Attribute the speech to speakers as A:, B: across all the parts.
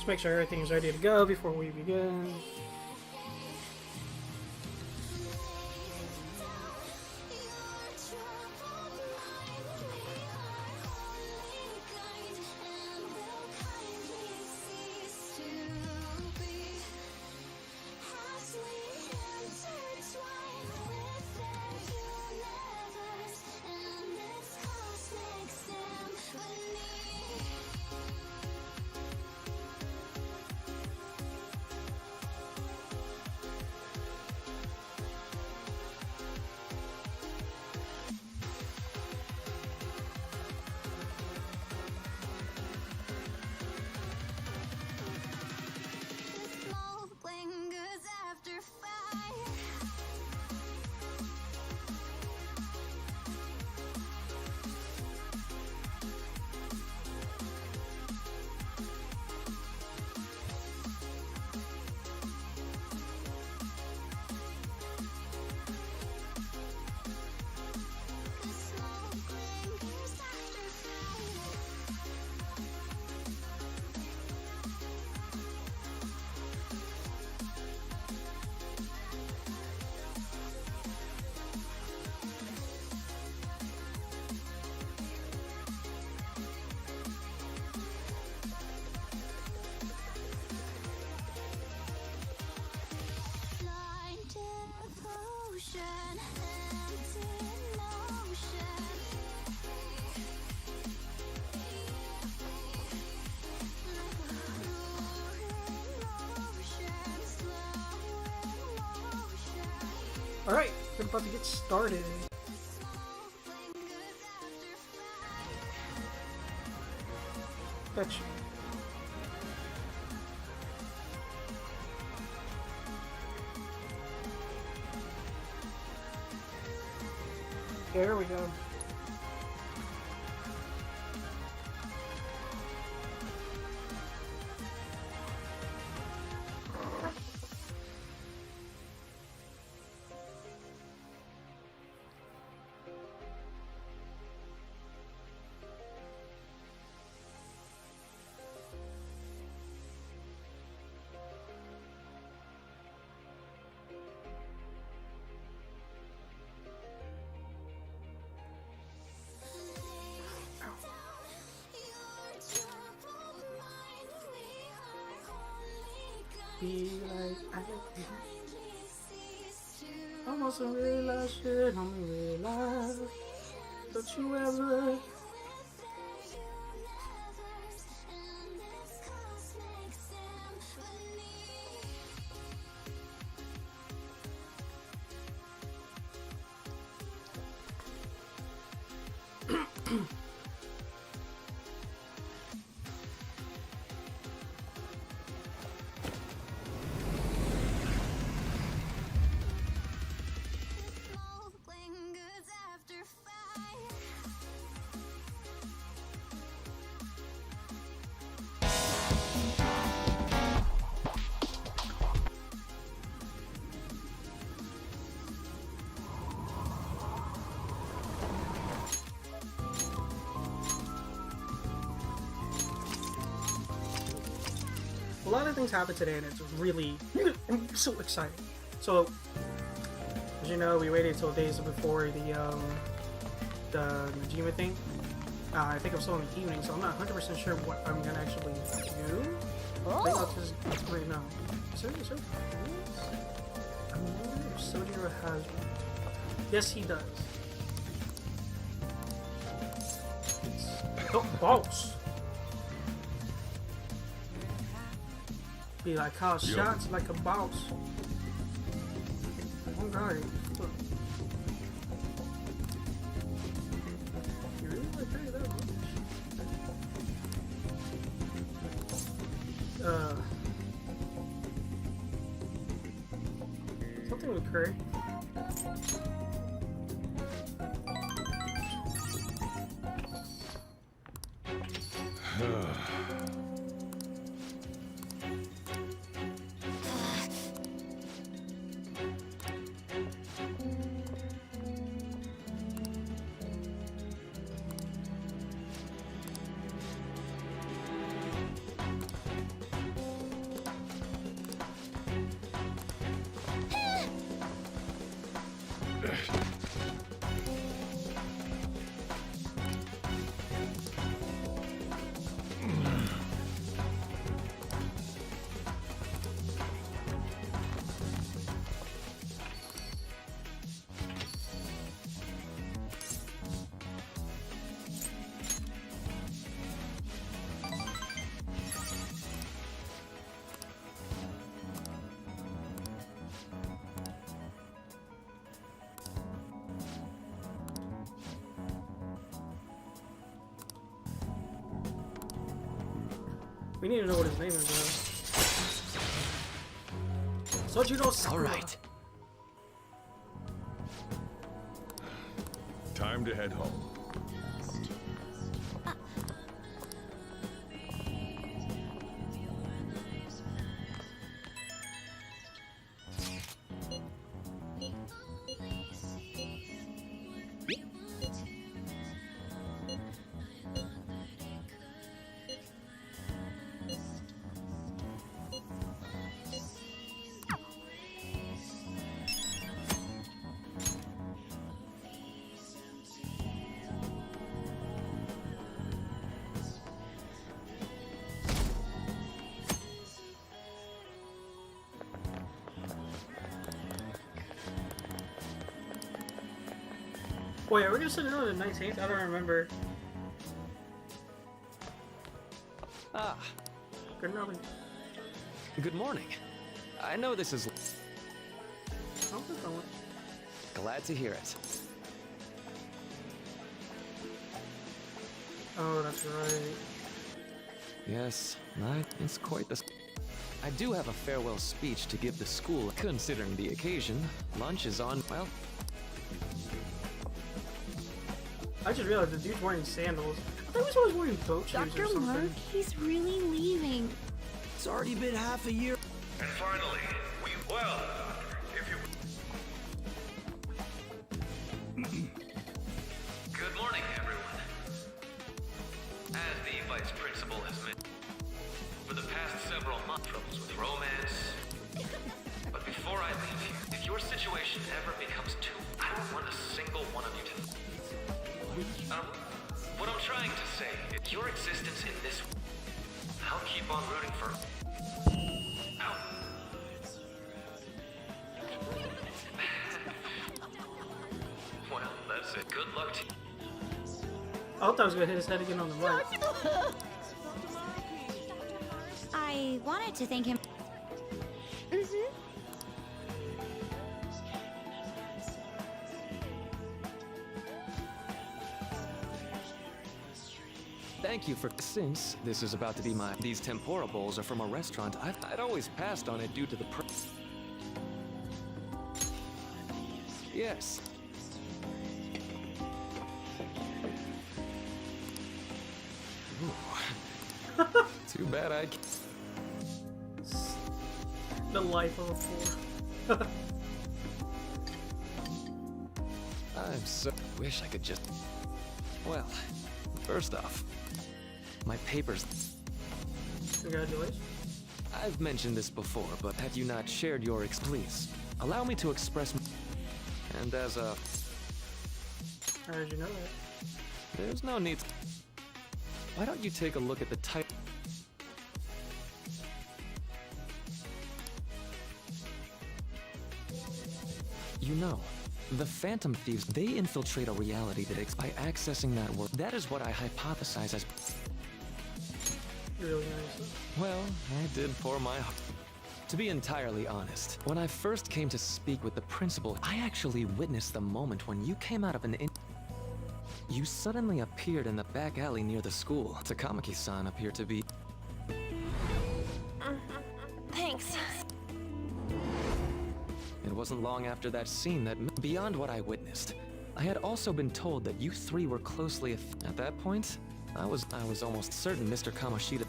A: Just make sure everything is ready to go before we begin. Alright, we're about to get started. Fetch. There we go. Be like I almost realize shit, I'm realize. Don't you ever a lot of things happen today, and it's really, I'm so excited. So, as you know, we waited until days before the Najima thing. I think I'm still in the evening, so I'm not 100% sure what I'm gonna actually do. I think I'll just right now. I wonder if Sojiro has one. Yes, he does. Oh, boss! He like calls shots like a boss. Oh god. You really want to pay that much? Something with curry. We need to know what his name is, though. Sojiro Sakura.
B: All right.
C: Time to head home.
A: Wait, are we gonna send it on the 19th? I don't remember.
B: Ah,
A: Good morning.
B: good morning. I know this is...
A: How's it going?
B: Glad to hear it.
A: Oh, that's right.
B: Yes, it's quite the... I do have a farewell speech to give the school. Considering the occasion, lunch is on... Well,
A: I just realized the dude's wearing sandals. I thought he was always wearing boat shoes or
D: Dr.
A: something.
D: Mark, he's really leaving.
E: It's already been half a year.
F: And finally, well, if you... Good morning, everyone. As the vice principal has mentioned, for the past several months, troubles with romance. But before I leave here, if your situation ever becomes too... I don't want a single one of you to... what I'm trying to say is your existence in this... I'll keep on rooting for... Ow. Well, that's it. Good luck to you.
A: I thought I was gonna hit his head again on the mic.
D: I wanted to thank him. Mm-hmm.
B: thank you for... Since this is about to be my... These tempura bowls are from a restaurant. I'd always passed on it due to the Yes. Ooh. Too bad I...
A: The life of a fool.
B: I'm so... Wish I could just... Well, first off, my papers...
A: Congratulations.
B: I've mentioned this before, but have you not shared your please, allow me to express... And as a...
A: How did you know that?
B: There's no need... Why don't you take a look at the type... You know, the Phantom Thieves, they infiltrate a reality that by accessing that world. That is what I hypothesize as...
A: Really nice.
B: Well, I did pour my heart. To be entirely honest, when I first came to speak with the principal, I actually witnessed the moment when you came out of an You suddenly appeared in the back alley near the school. Takamaki-san appeared to be...
D: Thanks.
B: It wasn't long after that scene that, beyond what I witnessed, I had also been told that you three were closely at that point, I was almost certain Mr. Kamoshida...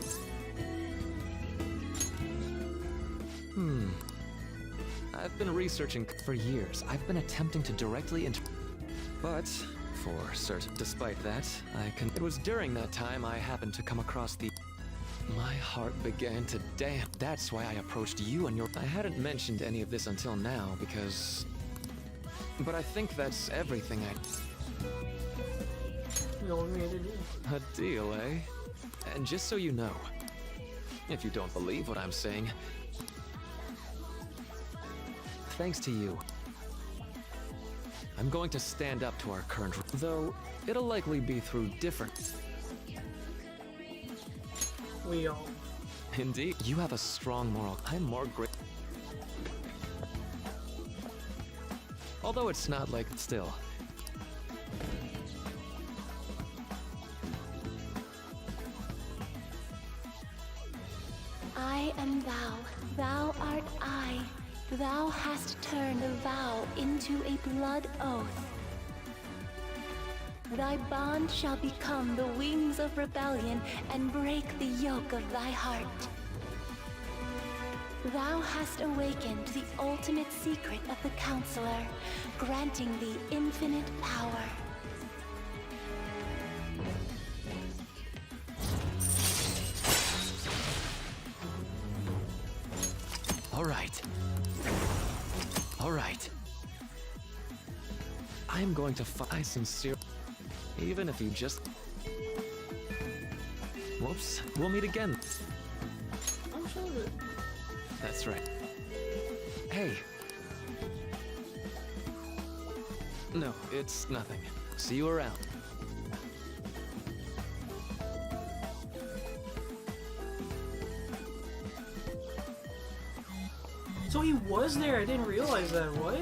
B: I've been researching for years. I've been attempting to directly But, for certain, despite that, It was during that time I happened to come across the... My heart began to dance. That's why I approached you and your... I hadn't mentioned any of this until now because... But I think that's everything
A: You want me to do?
B: A deal, eh? And just so you know, if you don't believe what I'm saying, thanks to you, I'm going to stand up to our current... Though, it'll likely be through different...
A: We all.
B: Indeed, you have a strong moral. I'm more great. Although it's not like... Still.
C: I am thou, thou art I. Thou hast turned a vow into a blood oath. Thy bond shall become the wings of rebellion and break the yoke of thy heart. Thou hast awakened the ultimate secret of the Counselor, granting thee infinite power.
B: All right. All right. I'm going to find sincere, even if you just. Whoops. We'll meet again.
A: I'm sure that.
B: That's right. Hey. No, it's nothing. See you around.
A: So he was there. I didn't realize that. What?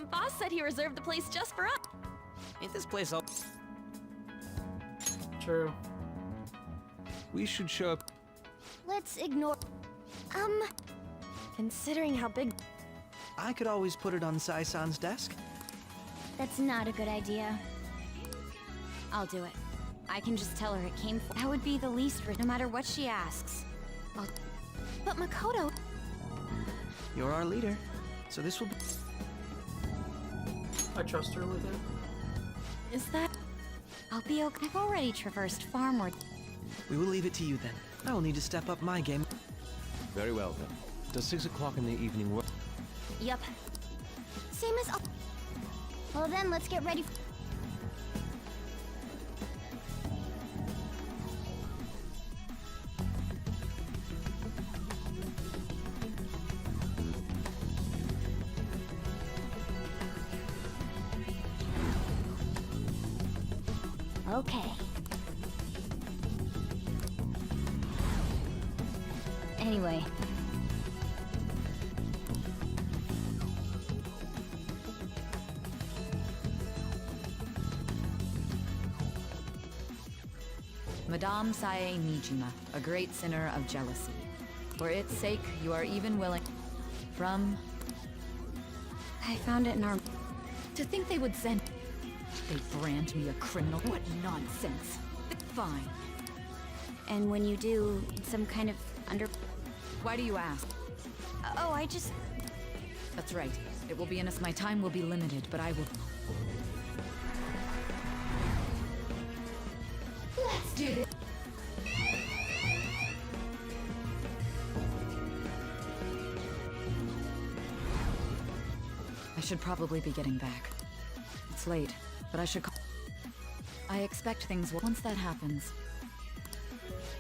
D: Boss said he reserved the place just for us.
E: Ain't this place all...
A: True.
B: We should show up.
D: Let's ignore. Considering how big.
E: I could always put it on Sai-san's desk.
D: That's not a good idea. I'll do it. I can just tell her it came from. That would be the least, no matter what she asks. But Makoto.
E: You're our leader, so this will be...
A: I trust her with it.
D: Is that? I'll be okay. I've already traversed far more.
E: We will leave it to you then. I will need to step up my game.
G: Very well then. Does 6 o'clock in the evening work?
D: Yep. Same as. Well then, let's get ready. Okay. Anyway.
H: Madame Sae Nijima, a great sinner of jealousy. For its sake, you are even willing... From...
D: I found it in our.
H: To think they would send... They brand me a criminal? What nonsense. Fine.
D: And when you do some kind of under.
H: Why do you ask?
D: Oh, I just.
H: That's right. It will be in us. My time will be limited, but I will... Let's do this. I should probably be getting back. It's late, but I should call. I expect things will. Once that happens.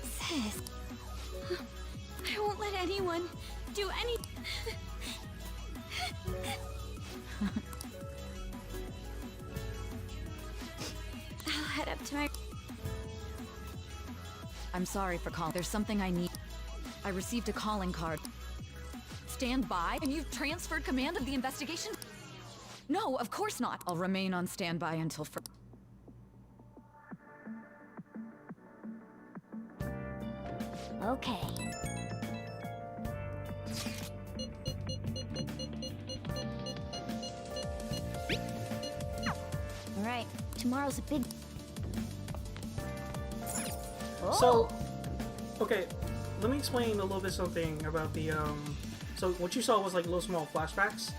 D: Sis. I won't let anyone do any. I'll head up to my.
H: I'm sorry for calling. There's something I need. I received a calling card. Stand by? And you've transferred command of the investigation? No, of course not. I'll remain on standby until
D: Okay. All right. Tomorrow's a big.
A: So, okay, let me explain a little bit something about the, so what you saw was like little small flashbacks,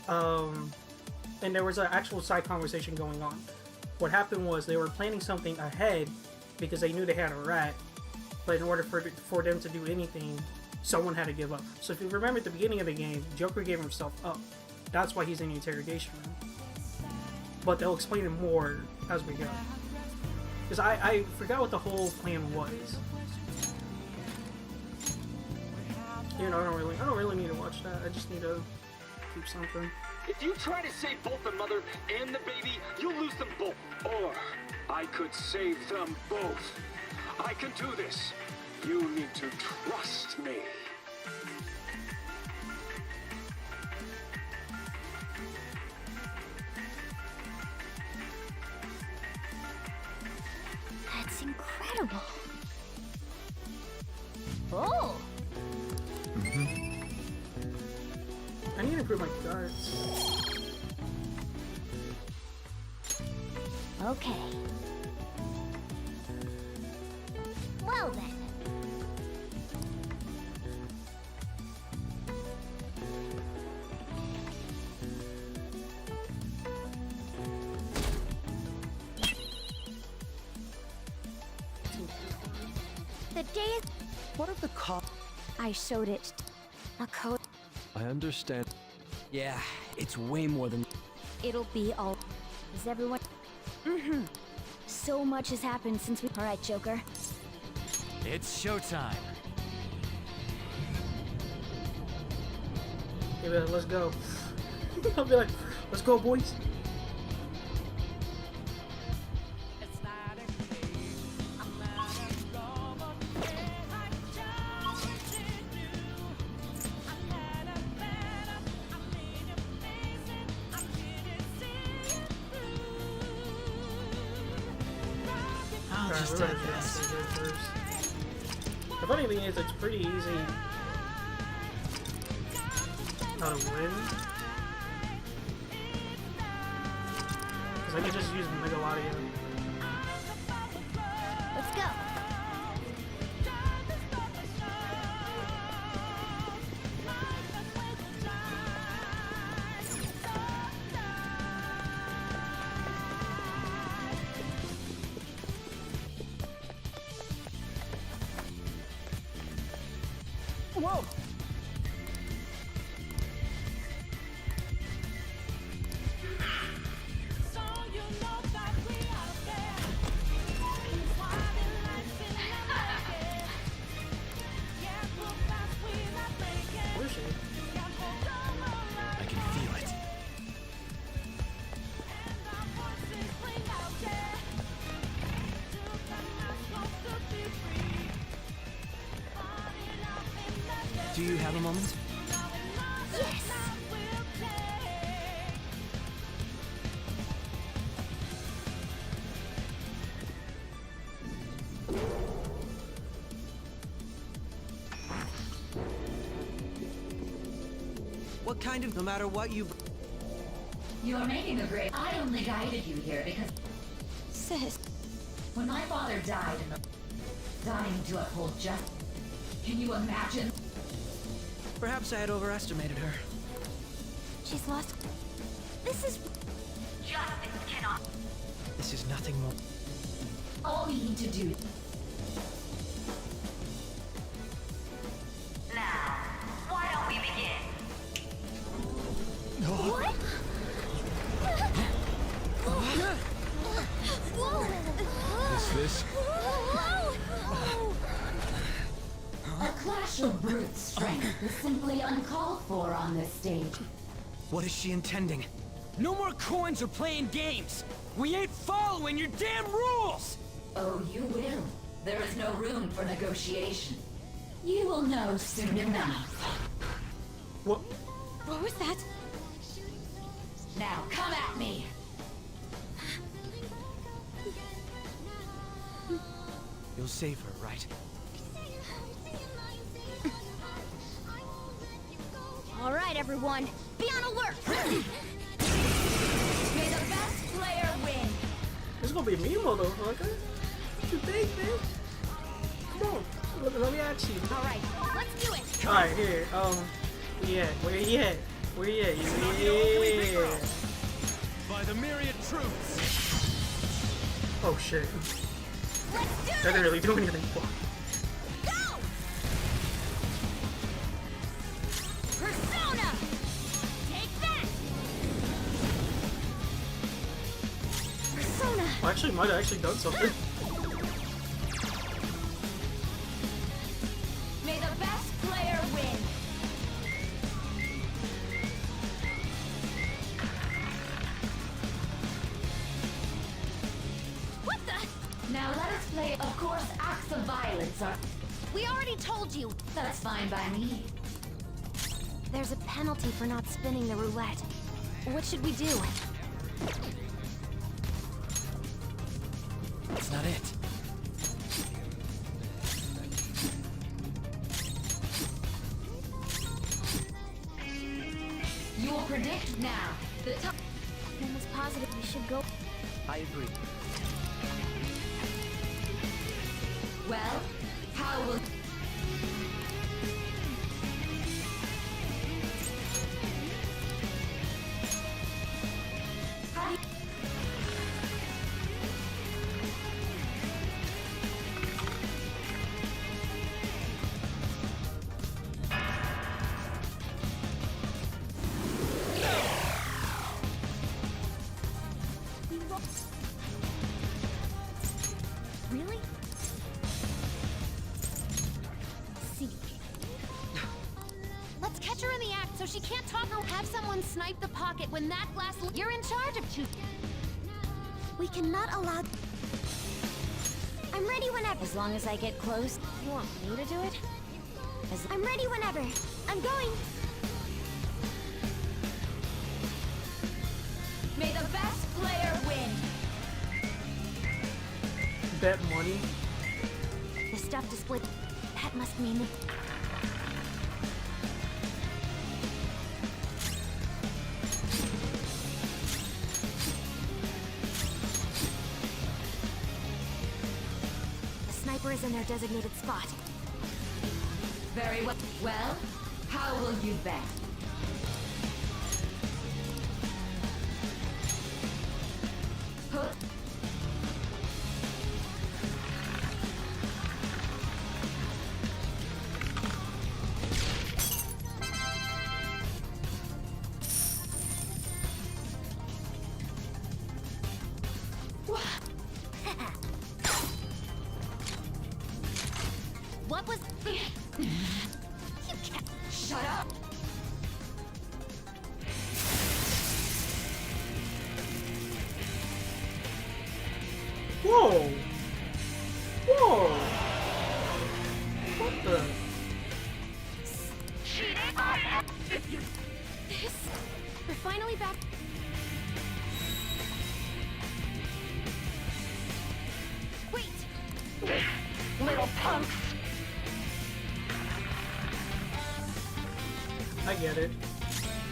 A: and there was an actual side conversation going on. What happened was they were planning something ahead because they knew they had a rat, but in order for them to do anything, someone had to give up. So if you remember at the beginning of the game, Joker gave himself up. That's why he's in the interrogation room. But they'll explain it more as we go. Because I forgot what the whole plan was. You know, I don't really need to watch that. I just need to keep something.
I: If you try to save both the mother and the baby, you'll lose them both. Or I could save them both. I can do this. You need to trust me.
D: incredible. Oh!
A: I need to improve my guards.
D: Okay. Well then. The day is...
E: What if the call?
D: I showed it. A code.
G: I understand.
E: Yeah, it's way more than.
D: It'll be all... Is everyone... Mm-hmm. So much has happened since we... Alright, Joker.
J: It's showtime.
A: Yeah, man, let's go. I'll be like, let's go, boys.
E: I'll just
A: We're
E: take
A: gonna
E: this.
A: finish it first. The funny thing is, it's pretty easy how to win. Because I can just use Megalodia.
D: Let's go.
E: Whoa!
A: Where is she?
J: I can feel it.
E: Do you have a moment?
D: Yes!
E: What kind of... No matter what you...
K: You're making a great... I only guided you here because
D: Sis.
K: when my father died in the... dying to uphold justice. Can you imagine?
E: Perhaps I had overestimated her.
D: She's lost... This is...
K: Justice cannot...
E: This is nothing more.
K: All we need to do... Now, why don't we begin?
D: What?
G: Is this?
K: A clash of brute strength is simply uncalled for on this stage.
E: What is she intending?
J: No more coins or playing games. We ain't following your damn rules.
K: Oh, you will. There is no room for negotiation. You will know soon enough.
A: What?
D: What was that?
K: Now, come at me.
E: You'll save her, right?
D: All right, everyone. Be on alert.
K: May the best player win.
A: This is gonna be Mimo though, okay? What you think, man? Come on, let me ask you.
D: All right, let's do it.
A: Alright, here, where you at? Where you at? Yeah.
J: By the myriad truths.
A: Oh shit.
D: Let's do
A: That didn't really do anything.
D: Go! Persona! Take that! Persona!
A: Well, actually, might have actually done something.
K: May the best player win.
D: What the?
K: Now let us play. Of course, acts of violence are...
D: We already told you.
K: That's fine by me.
D: There's a penalty for not spinning the roulette. What should we do?
E: That's not it.
K: predict now. The top.
C: I'm almost positive we should go.
E: I agree.
K: Well, how will...
C: Really? See.
D: Let's catch her in the act so she can't talk or have someone snipe the pocket when that glass. You're in charge of two.
C: We cannot allow.
D: I'm ready whenever.
C: As long as I get close. You want me to do it?
D: I'm ready whenever. I'm going.
K: May the best player win.
A: Bet money.
C: The stuff displayed. That must mean that. The sniper is in their designated spot.
K: Very well. Well, how will you bet? Put.
D: What was? You can't.
K: Shut up.
A: Whoa! Whoa! What the?
D: This. We're finally back. Wait.
K: Little punks.
A: I get it.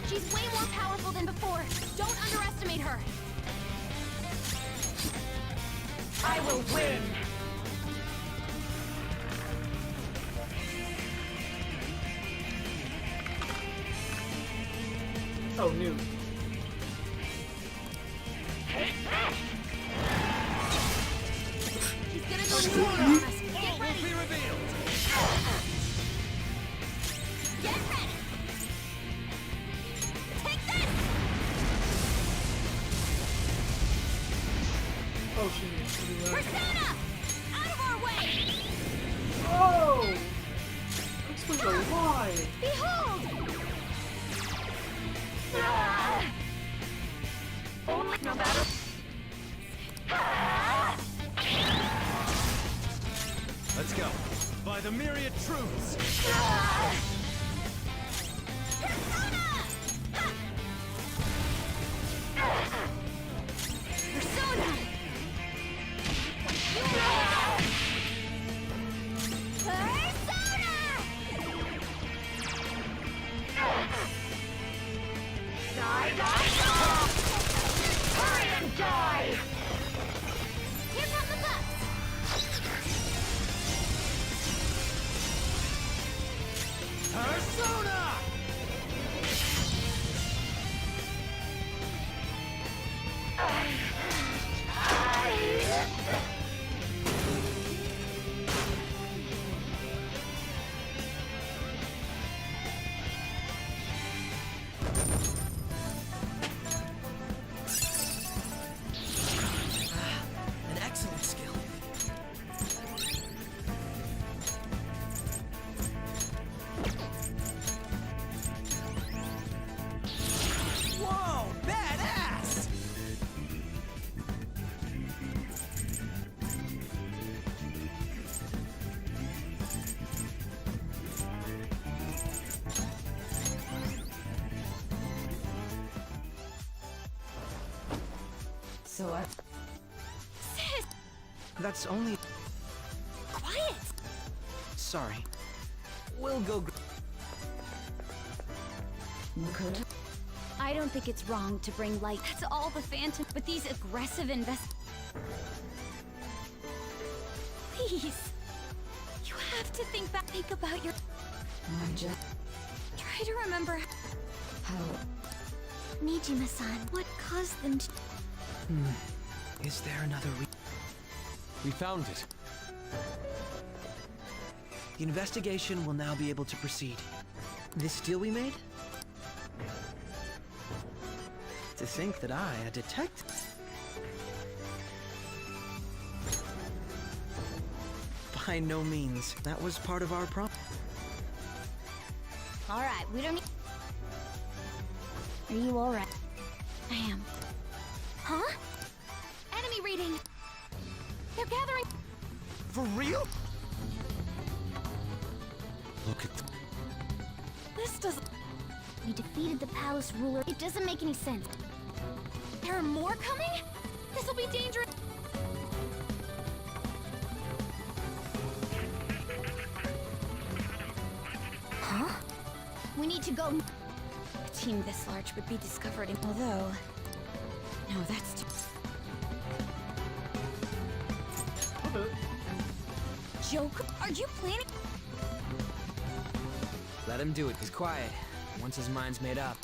D: She's way more powerful than before. Don't underestimate her.
K: I will win.
A: Oh, new.
D: She's gonna go to war on us. Get ready.
J: Be revealed.
D: Get ready. Take this.
A: Oh, she.
D: Persona! Out of our way!
A: Oh! Explains a why.
D: Behold!
K: Only no matter.
J: Let's go. By the myriad truths.
D: Persona!
K: Hurry and die!
D: Here come the bucks!
J: Persona!
E: An excellent skill. Whoa, badass!
K: So I...
D: Sis!
E: That's only...
D: Quiet!
E: Sorry. We'll go...
K: Makoto?
D: I I don't think it's wrong to bring light. That's all the Phantom. But these aggressive Please. You have to think back. Think about your... Try to remember... How... Nijima-san, what caused them to...
E: Is there another
G: We found it.
E: The investigation will now be able to proceed. This deal we made? To think that I, a detective... By no means. That was part of our problem.
D: Alright, we don't need... Are you alright? I am. Huh? Enemy reading! They're gathering...
E: For real?
G: Look at
D: This doesn't... We defeated the palace ruler. It doesn't make any sense. There are more coming? This'll be dangerous. Huh? We need to go. A team this large would be discovered in... Although... No, that's too... Joker, are you planning...
J: Let him do it. He's quiet. Once his mind's made up.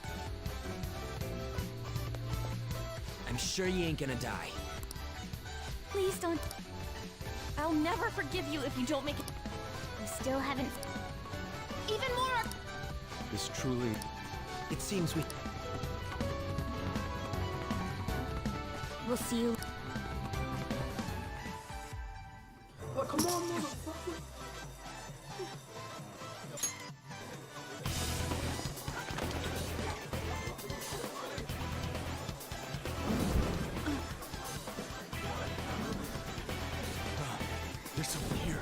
J: I'm sure you ain't gonna die.
D: Please don't... I'll never forgive you if you don't make it... We still haven't... Even more!
G: this truly.
E: It seems we...
D: We'll see you...
A: Oh, come on, motherfucker.
G: There's someone here.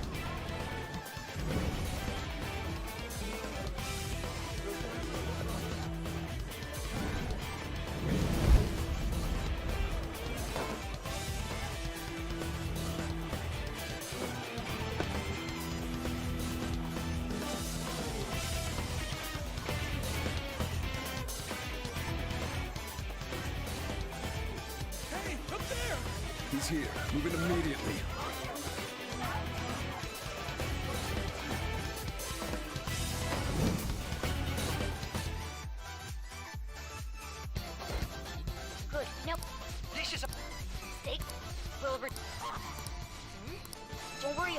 J: Hey, up there!
G: He's here. Move it immediately.
D: Good. No.
J: This is a...
D: Stay... Will re... Don't worry.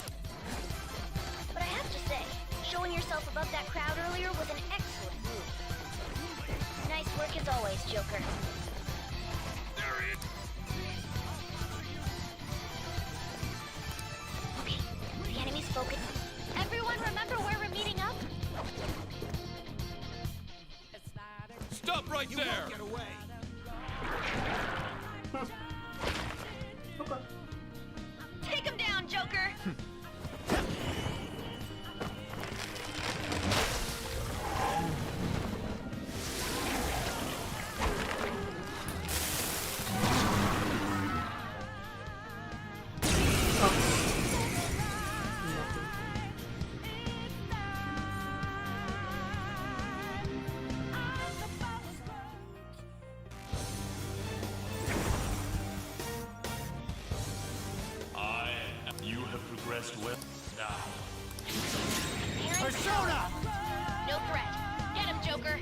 D: But I have to say, showing yourself above that crowd earlier was an excellent move. Nice work as always, Joker. Okay, the enemy's focused. Everyone remember where we're meeting up?
J: Stop right there! Get away!
A: Okay.
D: Take him down, Joker!
L: You have progressed well. Now,
J: Persona!
D: No threat. Get him, Joker!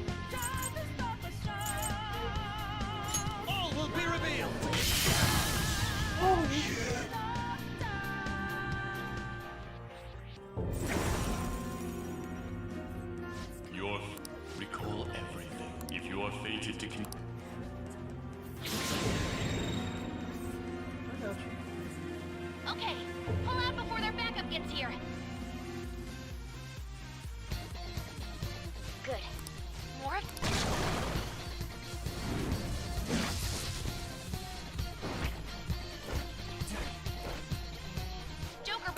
J: All will be revealed!
L: your recall everything. If you are fated to
A: I got you.
D: Okay, pull out before their backup gets here. Good. More of... Joker...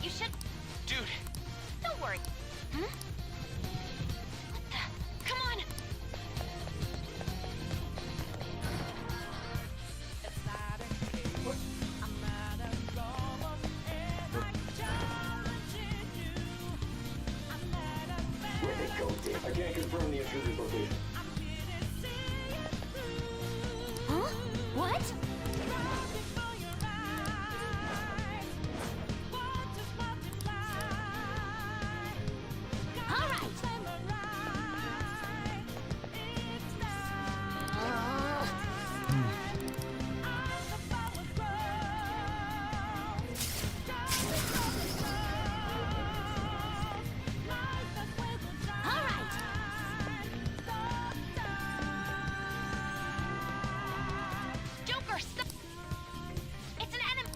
D: You should...
J: Dude,
D: Don't worry. Hmm? What the... Come on!
A: physical data.
D: Huh? What? All right. All right. Joker, stop! It's an enemy!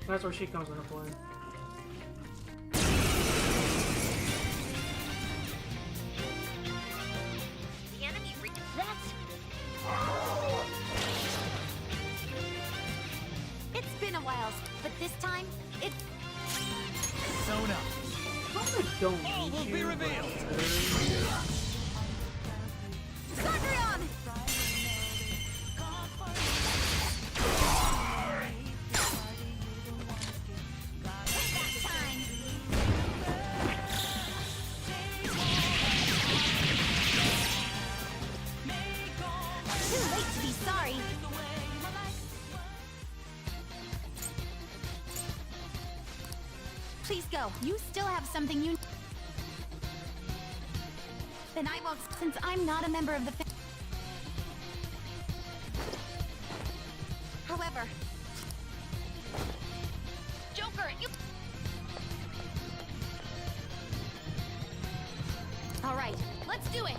A: That's where she comes into play.
D: The enemy That's... It's been a while, but this time, it...
J: Sona.
A: Probably don't
J: All
A: need
J: will
A: you,
J: be
A: but-
J: revealed.
D: Zagreon! Payback time! Too late to be sorry. Please go. You still have something you... Then I won't, since I'm not a member of the However... Joker, you... All right, let's do it!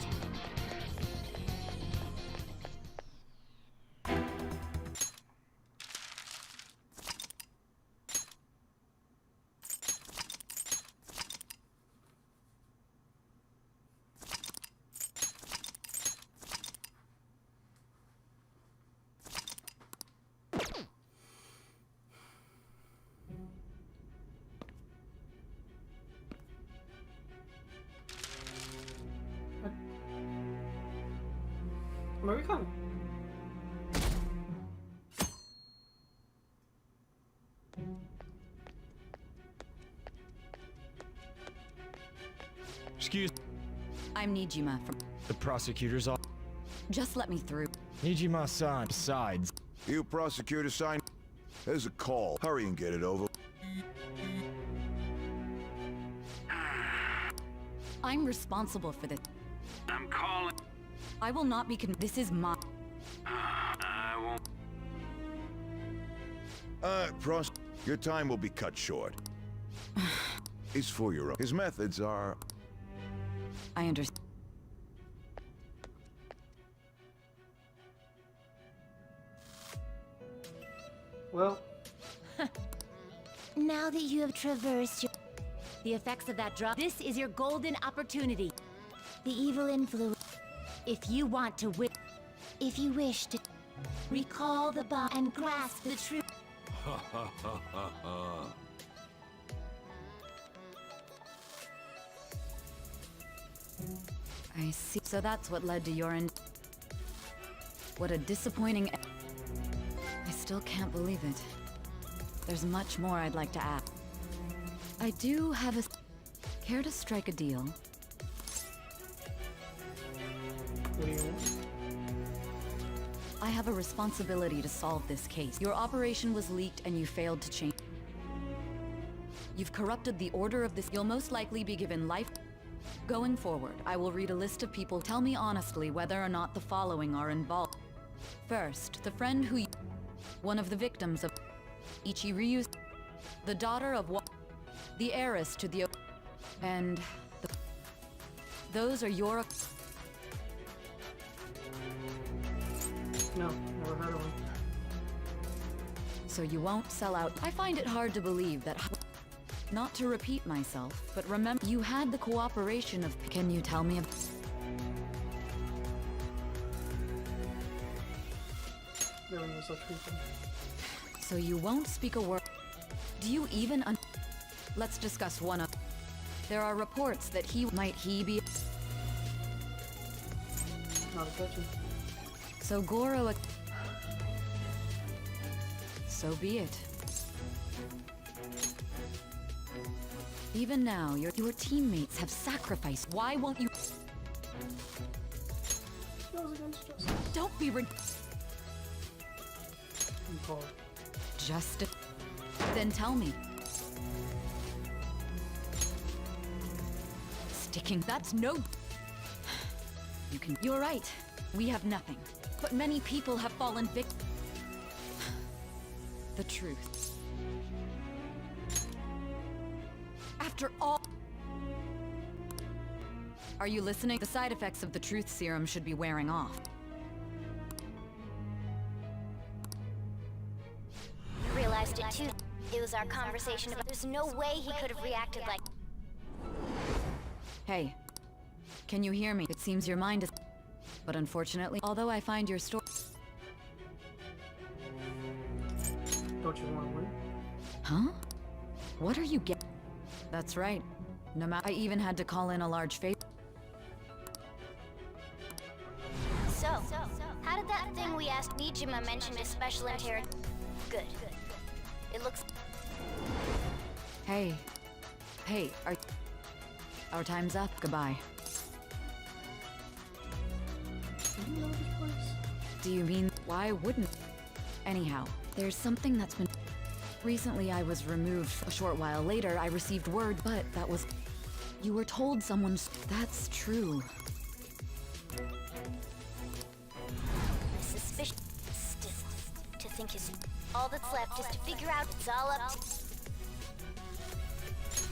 A: Where are we coming?
J: Excuse.
H: I'm Nijima from...
J: The prosecutor's office.
H: Just let me through.
J: Nijima-san. Besides,
M: You prosecutor sign. There's a call. Hurry and get it over.
H: I'm responsible for this.
I: I'm calling.
H: I will not be This is my...
I: I won't.
M: Your time will be cut short. He's for your own. His methods are...
H: I understand.
A: Well,
C: Now that you have traversed the effects of that drug, this is your golden opportunity. The evil influence. If you want to win, if you wish to recall the bomb and grasp the truth.
H: I see. So that's what led to your end. What a disappointing... I still can't believe it. There's much more I'd like to add. I do have a... Care to strike a deal?
A: what do you want?
H: I have a responsibility to solve this case. Your operation was leaked and you failed to change. You've corrupted the order of this. You'll most likely be given life. Going forward, I will read a list of people. Tell me honestly whether or not the following are involved. First, the friend who... One of the victims of... Ichi Ryu's... The daughter of... The heiress to the... And... Those are your...
A: No, never heard of him.
H: So you won't sell out. I find it hard to believe that... Not to repeat myself, but remember, you had the cooperation of... Can you tell me...
A: There was such people.
H: So you won't speak a word... Do you even Let's discuss one of... There are reports that he... Might he be...
A: Not a question.
H: So Goro... So be it. Even now, your teammates have sacrificed. Why won't you?
A: Goes against justice.
H: Don't be
A: I'm called.
H: Just. Then tell me. Sticking. That's no. You can. You're right. We have nothing. But many people have fallen victim. The truth. After all. Are you listening? The side effects of the truth serum should be wearing off.
D: Realized it too. It was our conversation about. There's no way he could have reacted like.
H: Hey. Can you hear me? It seems your mind is. But unfortunately, although I find your story.
A: Don't you want to win?
H: Huh? What are you getting? That's right. No matter. I even had to call in a large favor.
D: So, how did that thing we asked Nijima mention a special interrogation? Good. It looks.
H: Hey. Hey, our time's up. Goodbye.
A: Do you know this place?
H: Do you mean, why wouldn't? Anyhow, there's something that's been. Recently I was removed. A short while later I received word, but that was. You were told someone's. That's true.
D: Suspicion. Still, to think his. All that's left is to figure out. It's all up to.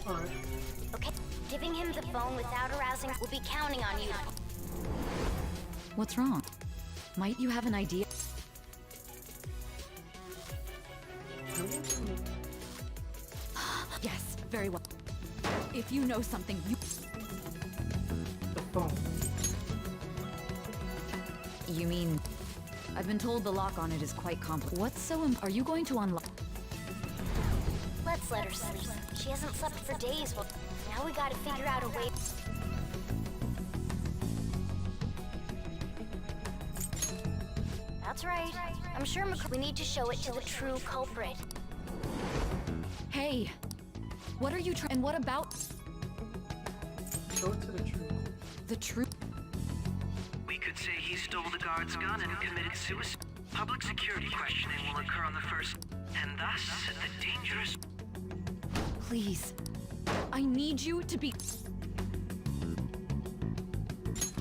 A: Alright.
D: Okay, giving him the phone without arousing. We'll be counting on you.
H: What's wrong? Might you have an idea? Yes, very well. If you know something, you.
A: The phone.
H: You mean. I've been told the lock on it is quite complex. What's so are you going to unlock?
D: Let's let her sleep. She hasn't slept for days. Well, now we gotta figure out a way. That's right. I'm sure we need to show it to the true culprit.
H: Hey! What are you trying? And what about?
A: Show it to the truth.
H: The truth?
E: We could say he stole the guard's gun and committed suicide. Public security questioning will occur on the first, and thus the dangerous.
H: Please. I need you to be.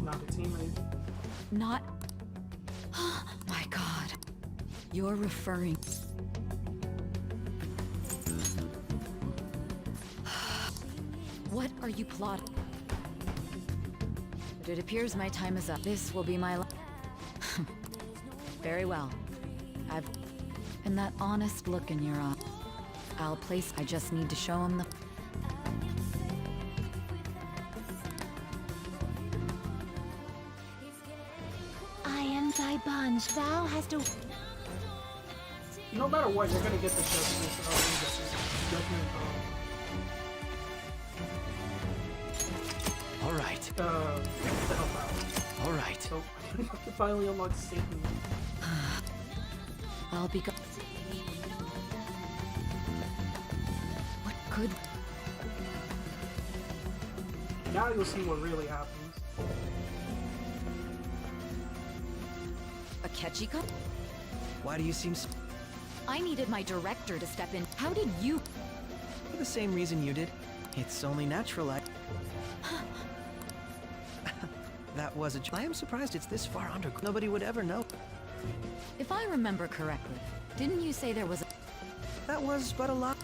A: Not a teammate.
H: Not. My God. You're referring. What are you plotting? It appears my time is up. This will be my Very well. And that honest look in your eye. I'll place. I just need to show him the.
C: I am thy bond. Thou hast a.
A: No matter what, you're gonna get the justice. Judgment.
B: All right.
A: To help out.
B: All right.
A: So I can finally unlock Satan.
H: I'll be go. What could?
A: Now you'll see what really happens.
H: A Ketchika?
E: Why do you seem so...
H: I needed my director to step in. How did you?
E: For the same reason you did. It's only natural I... That was a... I am surprised it's this far under... Nobody would ever know.
H: If I remember correctly, didn't you say there was a...
E: That was but a lot...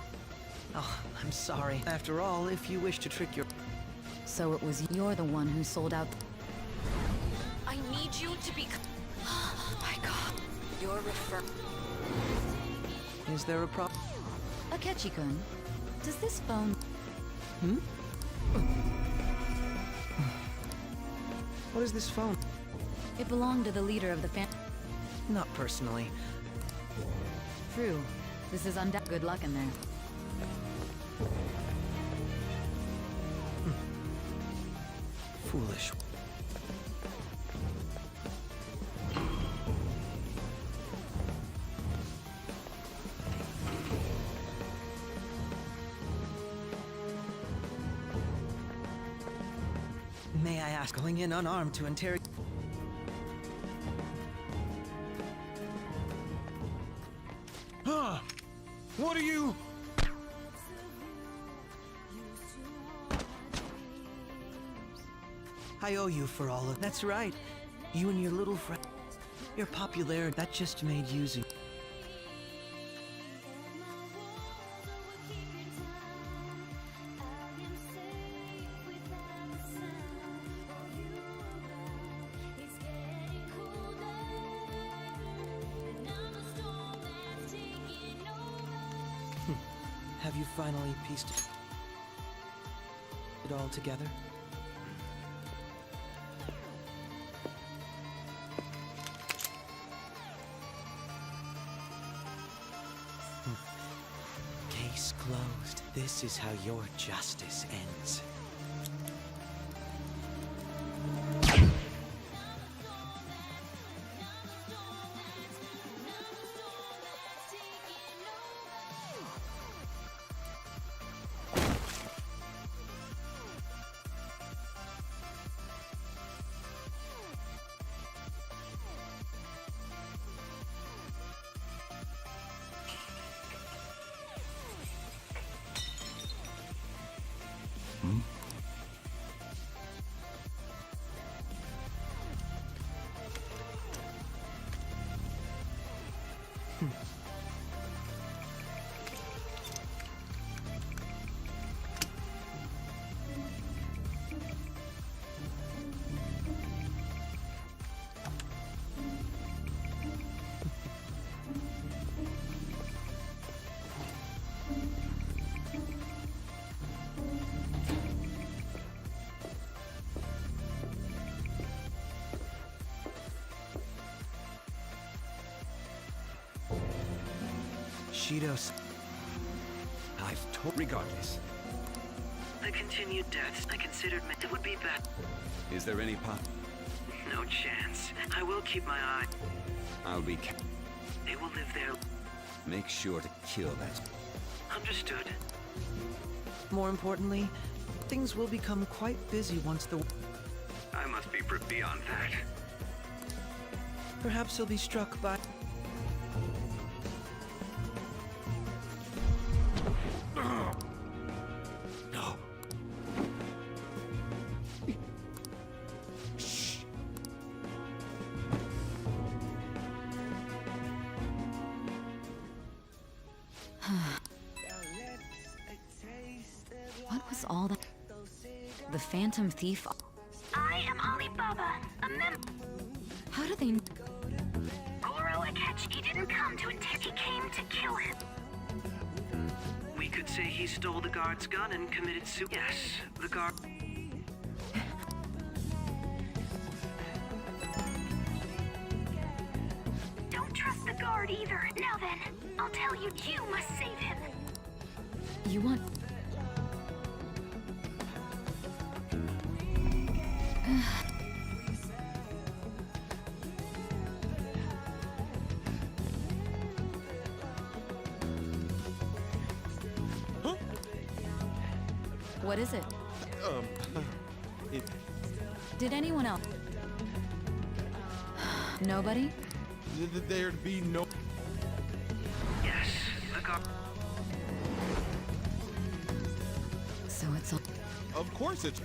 E: Oh, I'm sorry. After all, if you wish to trick your...
H: So it was you're the one who sold out... I need you to be... My God. You're refer...
E: Is there a problem?
H: Akechi-kun, does this phone...
E: Hmm? What is this phone?
H: It belonged to the leader of the fam...
E: Not personally.
H: True. This is good luck in there.
E: Foolish.
J: fast. Going in unarmed to interrogate.
I: Huh? What are you?
J: I owe you for all of. That's right. You and your little friend. Your popularity, that just made using. Have you finally pieced it all together? Case closed. This is how your justice ends. Shidos. I've told. Regardless.
E: The continued deaths I considered it would be better.
I: Is there any
E: No chance. I will keep my eye.
I: I'll be.
E: They will live there.
I: Make sure to kill that.
E: Understood.
J: More importantly, things will become quite busy once the.
E: I must be beyond that.
J: Perhaps he'll be struck by.
I: No.
H: What was all that? The Phantom Thief?
C: I am Alibaba, a member.
H: How do they...
C: Goro Akechi didn't come to interrogate. He came to kill him.
E: We could say he stole the guard's gun and committed suicide. Yes, the guard.
C: Don't trust the guard either. Now then, I'll tell you, you must save him.
H: You want... What is it? Did anyone else? Nobody?
I: There'd be no.
E: Yes, the guard.
H: So it's all...
I: Of course it's.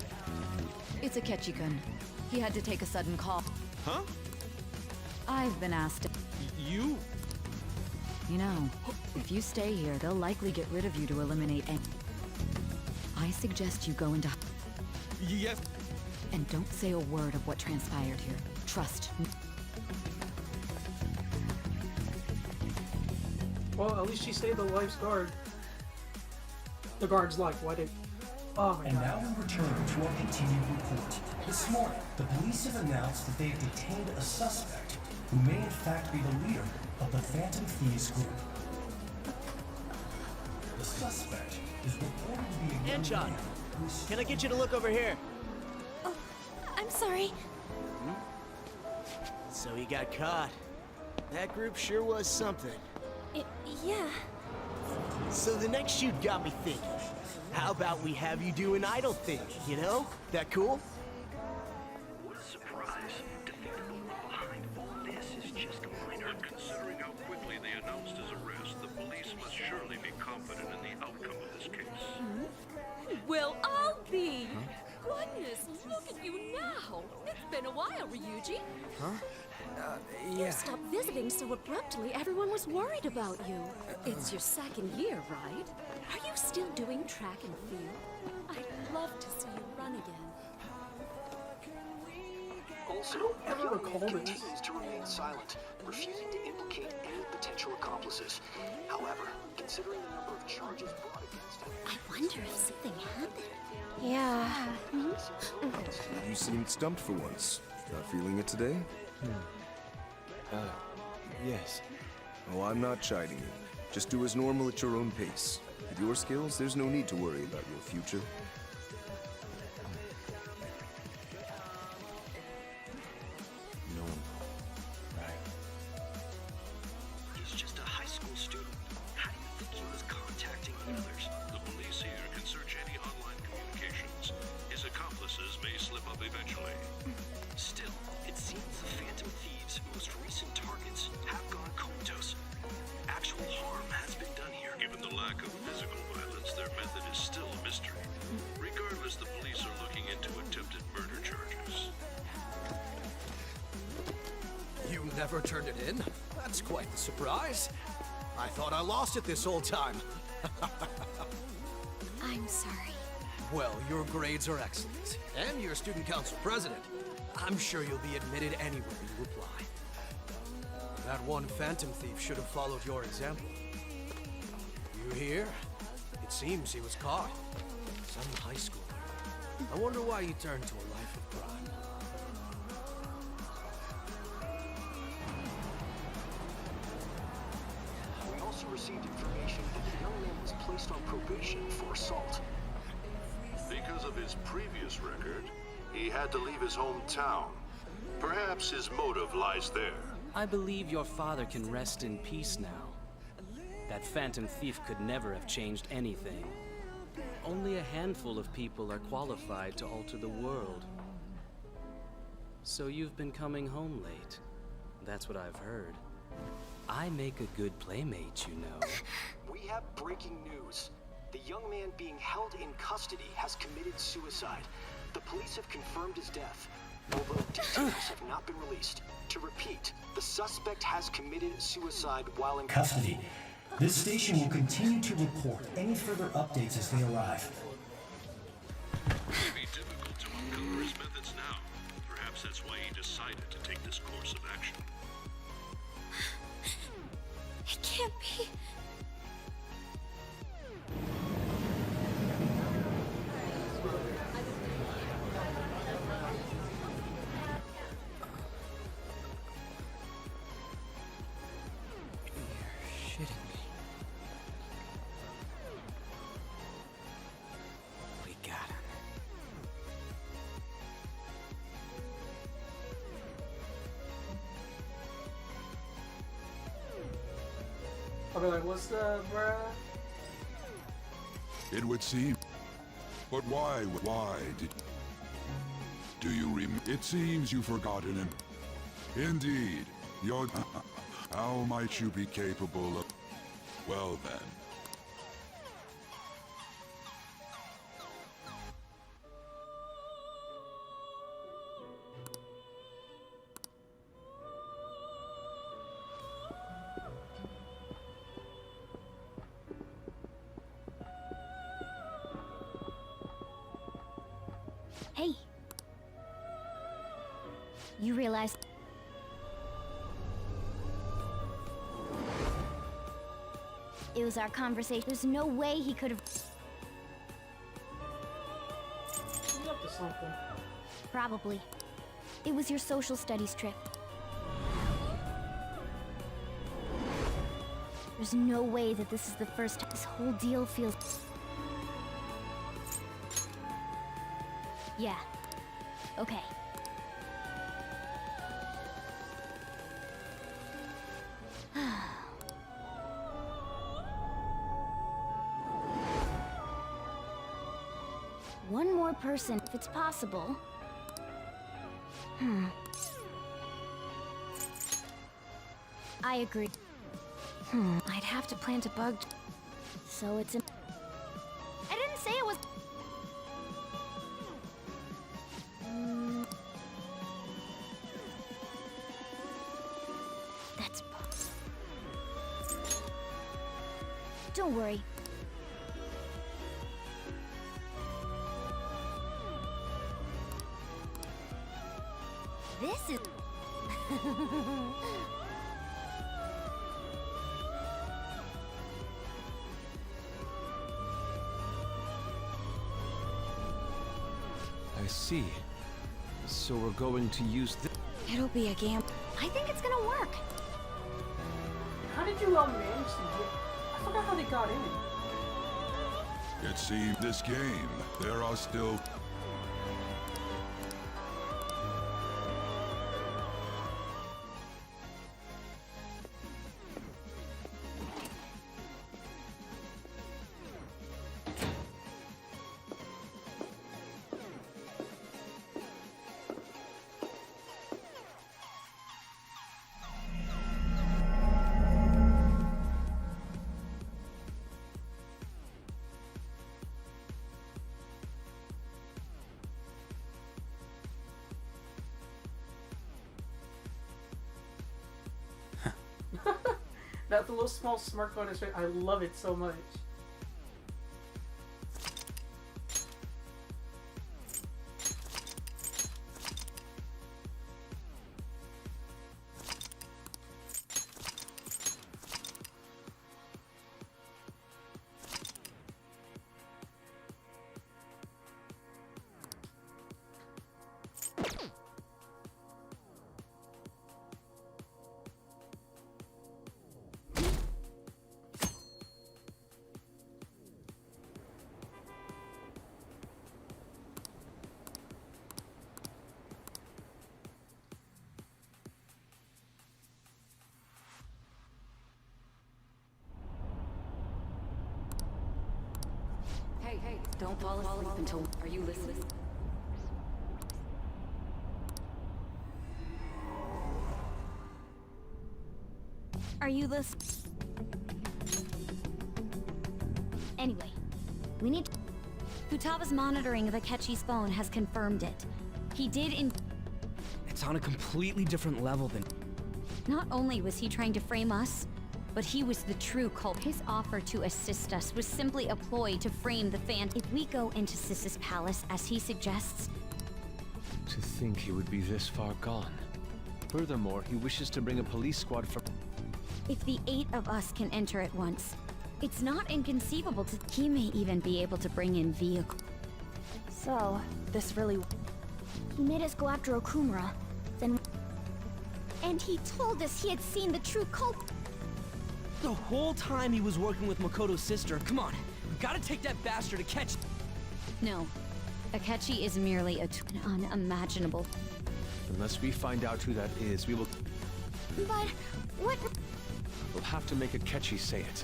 H: It's Akechi-kun. He had to take a sudden call.
I: Huh?
H: I've been asked...
I: You?
H: You know, if you stay here, they'll likely get rid of you to eliminate any... I suggest you go into...
I: Yes.
H: And don't say a word of what transpired here. Trust me.
A: Well, at least she saved the wife's guard. The guard's life. Why did... Oh my
N: And
A: god.
N: now we return to our continued report. This morning, the police have announced that they've detained a suspect who may in fact be the leader of the Phantom Thieves group. The suspect is reported to be a young man who's...
J: Can I get you to look over here?
D: Oh, I'm sorry.
J: So he got caught. That group sure was something.
D: Yeah.
J: So the next shoot got me thinking. How about we have you do an idol thing, you know? That cool?
L: surely be confident in the outcome of this case.
O: Well, I'll be. Goodness, look at you now. It's been a while, Ryuji.
B: Huh?
O: You
B: Yeah.
O: stopped visiting so abruptly, everyone was worried about you. It's your second year, right? Are you still doing track and field? I'd love to see you run again.
I: Also,
A: I don't
I: the
A: recall
I: young man
A: this.
I: continues to remain silent, refusing to implicate any potential accomplices. However, considering the number of charges brought against him,
O: I wonder if something happened.
D: Yeah.
P: You seemed stumped for once. Not feeling it today?
G: Yes.
P: Oh, I'm not chiding you. Just do as normal at your own pace. With your skills, there's no need to worry about your future.
G: No. Right.
I: he's just a high school student. How do you think he was contacting the others?
L: The police here can search any online communications. His accomplices may slip up eventually.
I: Still, it seems the Phantom Thieves' most recent targets have gone comatose. Actual harm has been done here.
L: Given the lack of physical violence, their method is still a mystery. Regardless, the police are looking into attempted murder charges.
J: You never turned it in? That's quite the surprise. I thought I lost it this whole time.
D: I'm sorry.
J: Well, your grades are excellent, and you're student council president. I'm sure you'll be admitted anywhere you apply. That one Phantom Thief should have followed your example. You hear? It seems he was caught. Some high schooler. I wonder why he turned to a life of crime.
I: We also received information that the young man was placed on probation for assault.
L: Because of his previous record, he had to leave his hometown. Perhaps his motive lies there.
Q: I believe your father can rest in peace now. That Phantom Thief could never have changed anything. Only a handful of people are qualified to alter the world. So you've been coming home late. That's what I've heard. I make a good playmate, you know.
I: We have breaking news. The young man being held in custody has committed suicide. The police have confirmed his death, although details have not been released. To repeat, the suspect has committed suicide while in
N: Custody. This station will continue to report any further updates as they arrive.
L: It may be difficult to uncover his methods now. Perhaps that's why he decided to take this course of action.
D: It can't be.
J: You're shitting me. We got him.
A: I'll be like, what's the bruh?
M: It would seem. But why did... Do you It seems you've forgotten him. Indeed. You're... How might you be capable of... Well then.
D: Hey. You realize... It was our conversation. There's no way he could have...
A: You up to something.
D: Probably. It was your social studies trip. There's no way that this is the first time. This whole deal feels... Yeah. Okay. One more person, if it's possible. I agree. I'd have to plant a bug. So it's an. I didn't say it was. That's. Don't worry. This is.
G: I see. So we're going to use this.
D: It'll be a gamble. I think it's gonna work.
A: How did you manage to get? I forgot how they got in.
M: It seems this game, there are still...
A: That little small smirk on his face, I love it so much.
H: Hey, don't fall asleep until... Are you listening?
D: Are you listening? Anyway, we need. Futaba's monitoring of Akechi's phone has confirmed it. He did in.
R: It's on a completely different level than...
D: Not only was he trying to frame us, but he was the true culprit. His offer to assist us was simply a ploy to frame the Phantom. If we go into Sis's palace, as he suggests...
G: To think he would be this far gone. Furthermore, he wishes to bring a police squad from...
D: If the 8 of us can enter at once, it's not inconceivable to... He may even be able to bring in vehicles. So, this really... He made us go after Okumura, then... And he told us he had seen the true culprit.
R: The whole time he was working with Makoto's sister. Come on, we gotta take that bastard to catch...
D: No. Akechi is merely an unimaginable...
G: Unless we find out who that is, we will...
D: But... what...
G: We'll have to make Akechi say it.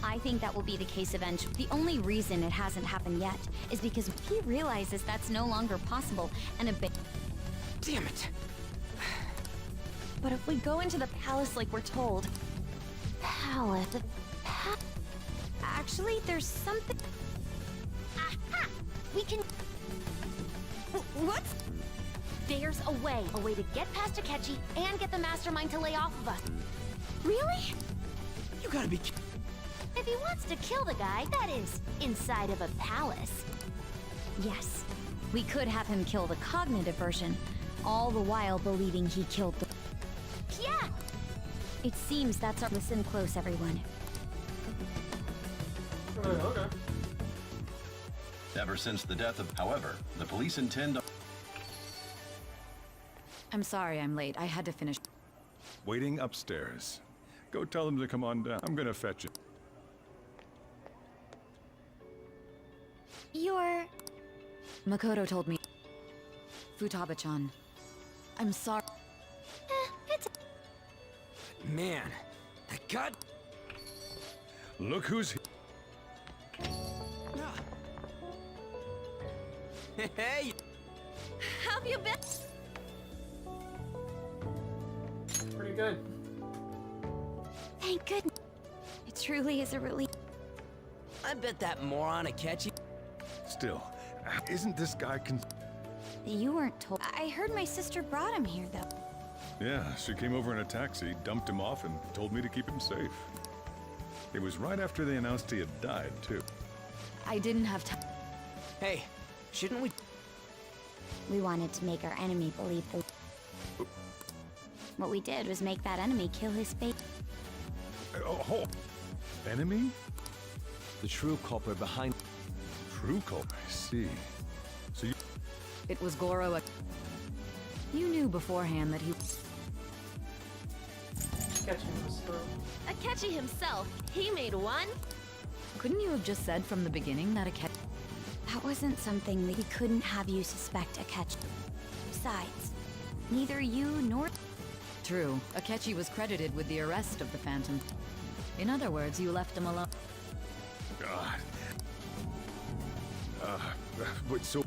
D: I think that will be the case eventually. The only reason it hasn't happened yet is because he realizes that's no longer possible and a bit...
R: Damn it!
D: But if we go into the palace like we're told... Palace... Actually, there's something... Aha! We can... What? There's a way to get past Akechi and get the mastermind to lay off of us. Really?
R: You gotta be...
D: If he wants to kill the guy, that is, inside of a palace. Yes, we could have him kill the cognitive version, all the while believing he killed the... Yeah! It seems that's our... Listen close, everyone.
A: Okay.
S: Ever since the death of... However, the police intend...
H: I'm sorry I'm late. I had to finish.
M: Waiting upstairs. Go tell them to come on down. I'm gonna fetch it.
D: You're...
H: Makoto told me. Futaba-chan. I'm sorry.
D: It's...
R: Man, that god...
M: Look who's here.
R: Hey!
D: How have you been?
A: Pretty good.
D: Thank goodness. It truly is a relief.
R: I bet that moron Akechi.
G: Still, isn't this guy
D: You weren't told. I heard my sister brought him here, though.
T: Yeah, she came over in a taxi, dumped him off, and told me to keep him safe. It was right after they announced he had died, too.
H: I didn't have time.
R: Hey, shouldn't we?
D: We wanted to make our enemy believe the... What we did was make that enemy kill his fate.
T: Oh, enemy?
G: The true culprit behind...
T: True culprit, I see. So you...
H: It was Goro. You knew beforehand that he...
O: Akechi himself, he made one?
H: Couldn't you have just said from the beginning that Akechi...
D: That wasn't something we couldn't have you suspect Akechi. Besides, neither you nor...
H: True. Akechi was credited with the arrest of the Phantom. In other words, you left him alone.
T: God. But so...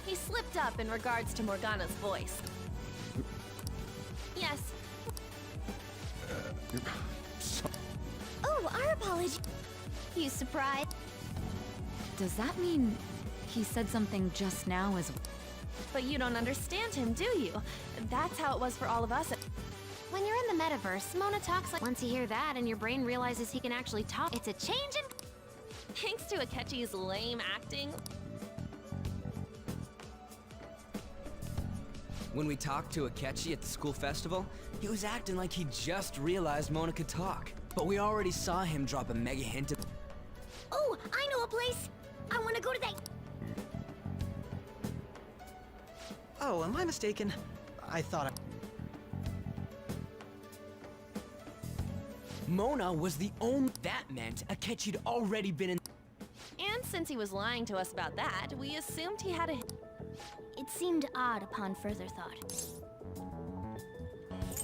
O: He slipped up in regards to Morgana's voice. Yes.
D: Oh, our apology. You surprised?
H: Does that mean he said something just now as...
O: But you don't understand him, do you? That's how it was for all of us.
C: When you're in the metaverse, Mona talks like... Once you hear that and your brain realizes he can actually talk, it's a change in...
O: Thanks to Akechi's lame acting.
R: When we talked to Akechi at the school festival, he was acting like he just realized Mona could talk. But we already saw him drop a mega hint of...
D: Oh, I know a place! I want to go to that...
U: Oh, am I mistaken? I thought
R: Mona was the only... That meant Akechi'd already been in...
O: And since he was lying to us about that, we assumed he had a...
D: It seemed odd upon further thought.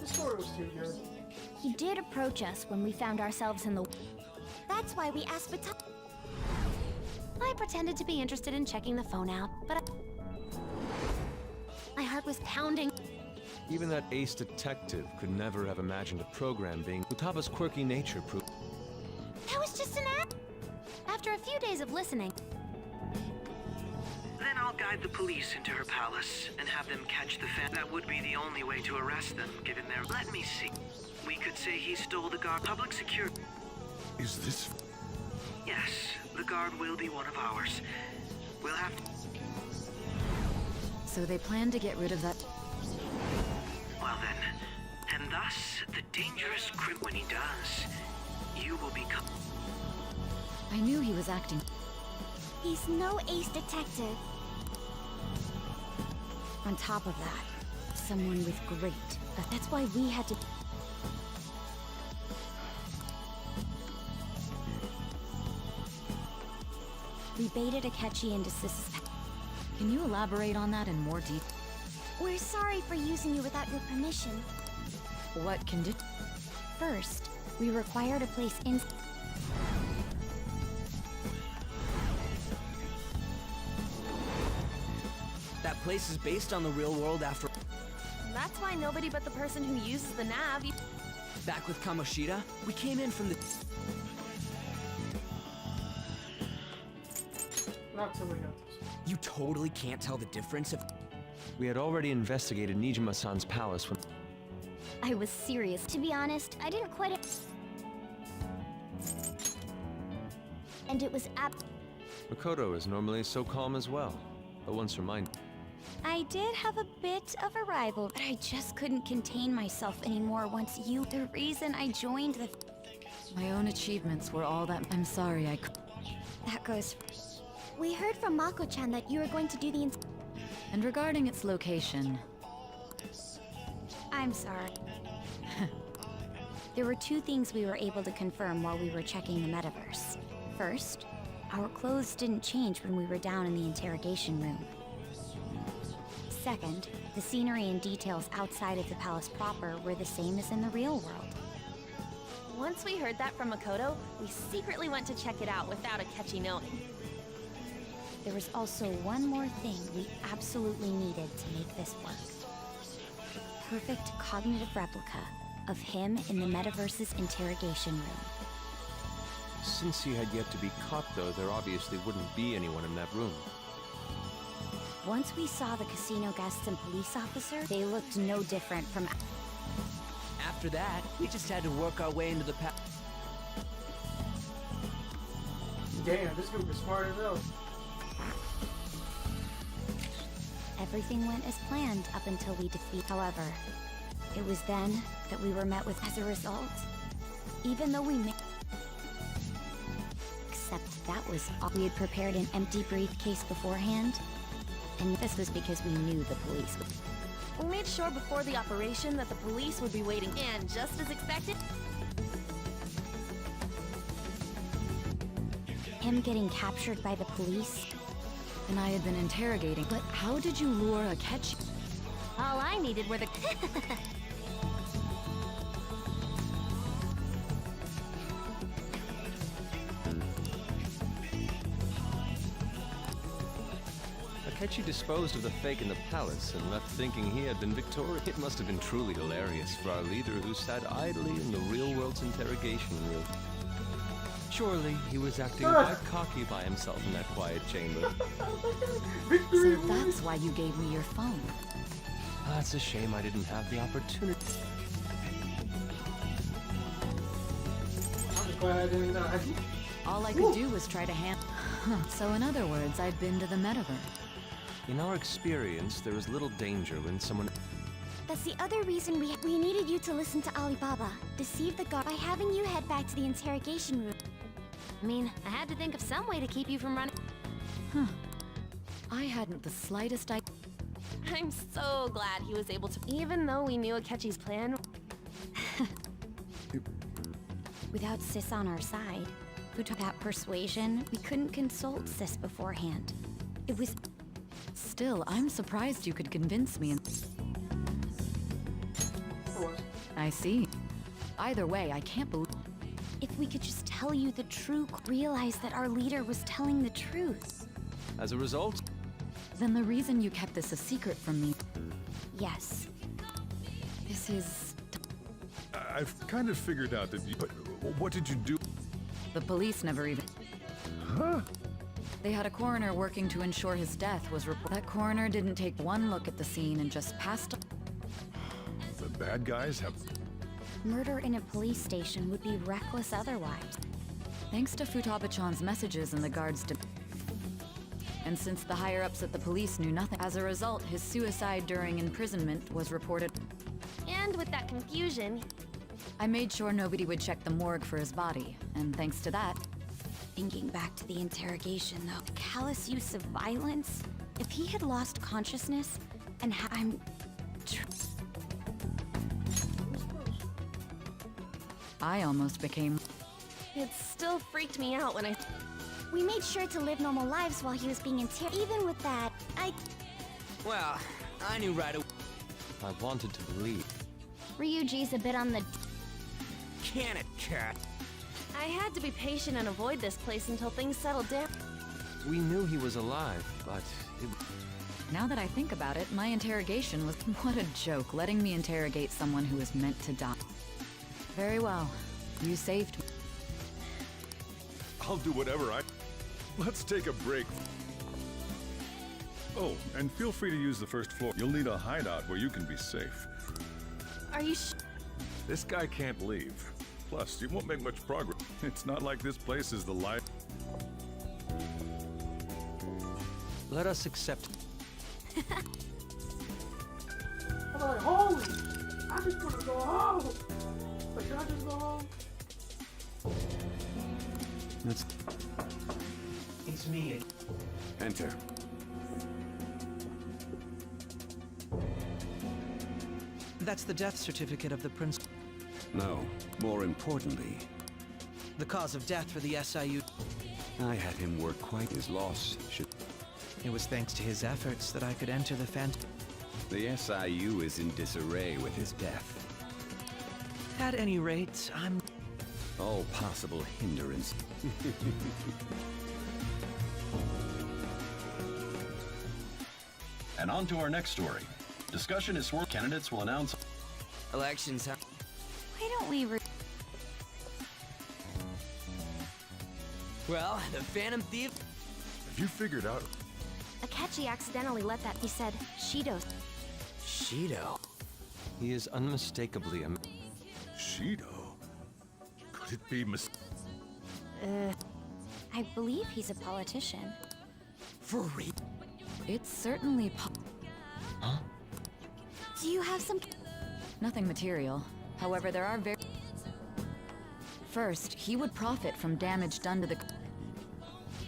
A: The story was too good.
D: He did approach us when we found ourselves in the... That's why we asked Bata...
C: I pretended to be interested in checking the phone out, but my heart was pounding.
G: Even that ace detective could never have imagined a program being... Utaba's quirky nature proved...
C: That was just an act. After a few days of listening...
E: Then I'll guide the police into her palace and have them catch the fan. That would be the only way to arrest them, given their... Let me see. We could say he stole the guard. Public security.
T: Is this...
E: Yes, the guard will be one of ours. We'll have to...
H: So they plan to get rid of that...
E: Well then, and thus, the dangerous crim when he does, you will become...
H: I knew he was acting...
D: He's no ace detective. On top of that, someone with great... That's why we had to... We baited Akechi into
H: Can you elaborate on that in more detail?
D: We're sorry for using you without your permission.
H: What condition?
D: First, we required a place in...
R: That place is based on the real world after...
O: That's why nobody but the person who uses the nav...
R: Back with Kamoshida, we came in from the...
A: Not till we got this.
R: You totally can't tell the difference if...
G: We had already investigated Nijima-san's palace when...
D: I was serious. To be honest, I didn't quite... And it was
G: Makoto is normally so calm as well, but once reminded...
D: I did have a bit of a rival, but I just couldn't contain myself anymore once you... The reason I joined the...
H: My own achievements were all that... I'm sorry, I...
D: That goes... We heard from Mako-chan that you were going to do the...
H: And regarding its location...
D: I'm sorry. There were two things we were able to confirm while we were checking the metaverse. First, our clothes didn't change when we were down in the interrogation room. Second, the scenery and details outside of the palace proper were the same as in the real world.
O: Once we heard that from Makoto, we secretly went to check it out without Akechi knowing.
D: There was also one more thing we absolutely needed to make this work. The perfect cognitive replica of him in the metaverse's interrogation room.
G: Since he had yet to be caught, though, there obviously wouldn't be anyone in that room.
D: Once we saw the casino guests and police officer, they looked no different from...
R: After that, we just had to work our way into the
A: Damn, this group is smart as hell.
D: Everything went as planned up until we defeat. However, it was then that we were met with as a result. Even though we made... Except that was all. We had prepared an empty briefcase beforehand, and this was because we knew the police would...
F: We made sure before the operation that the police would be waiting, and just as expected...
D: Him getting captured by the police.
H: And I had been interrogating. But how did you lure Akechi?
F: All I needed were the...
G: Akechi disposed of the fake in the palace and left thinking he had been victorious. It must have been truly hilarious for our leader who sat idly in the real world's interrogation room. Surely he was acting quite cocky by himself in that quiet chamber.
H: So that's why you gave me your phone.
G: It's a shame I didn't have the opportunity.
A: I'm just glad I didn't die.
H: All I could do was try to hand... So in other words, I'd been to the metaverse.
G: In our experience, there is little danger when someone...
D: That's the other reason we needed you to listen to Alibaba. Deceive the guard by having you head back to the interrogation room.
F: I mean, I had to think of some way to keep you from running.
H: Huh. I hadn't the slightest idea.
F: I'm so glad he was able to, even though we knew Akechi's plan.
D: Without Sis on our side, who took that persuasion, we couldn't consult Sis beforehand. It was...
H: Still, I'm surprised you could convince me. I see. Either way, I can't believe...
D: If we could just tell you the truth, realize that our leader was telling the truth.
G: As a result?
H: Then the reason you kept this a secret from me...
D: Yes.
H: This is...
T: I've kind of figured out that you... But what did you do?
H: The police never even...
T: Huh?
H: They had a coroner working to ensure his death was reported. That coroner didn't take one look at the scene and just passed...
T: The bad guys have...
D: Murder in a police station would be reckless otherwise.
H: Thanks to Futaba-chan's messages and the guards' And since the higher-ups at the police knew nothing, as a result, his suicide during imprisonment was reported.
F: And with that confusion...
H: I made sure nobody would check the morgue for his body, and thanks to that...
D: Thinking back to the interrogation, though, callous use of violence? If he had lost consciousness, and
H: I almost became...
F: It still freaked me out when I...
D: We made sure to live normal lives while he was being interrogated. Even with that,
R: Well, I knew right away.
G: I wanted to believe.
D: Ryuji's a bit on the...
R: Can it, Kat?
F: I had to be patient and avoid this place until things settled down.
G: We knew he was alive, but it...
H: Now that I think about it, my interrogation was... What a joke, letting me interrogate someone who was meant to die. Very well. You saved me.
T: I'll do whatever I... Let's take a break. Oh, and feel free to use the first floor. You'll need a hideout where you can be safe.
F: Are you
T: This guy can't leave. Plus, you won't make much progress. It's not like this place is the life.
G: Let us accept...
A: I'm like, holy! I just want to go home! But should I just go home?
G: Let's...
N: It's me.
P: Enter.
U: That's the death certificate of the prince.
P: No, more importantly,
U: The cause of death for the SIU.
P: I had him work quite his loss.
U: It was thanks to his efforts that I could enter the Phantom.
P: The SIU is in disarray with his death.
U: At any rate, I'm...
P: All possible hindrance.
S: And on to our next story. Discussion is where candidates will announce...
R: Elections, huh?
D: don't we
R: Well, the Phantom Thief...
M: Have you figured out...
D: Akechi accidentally let that. He said, Shido.
G: Shido? He is unmistakably a...
M: Shido? Could it be
D: I believe he's a politician.
R: For real?
H: It's certainly
R: Huh?
D: Do you have some...
H: nothing material. However, there are very... First, he would profit from damage done to the...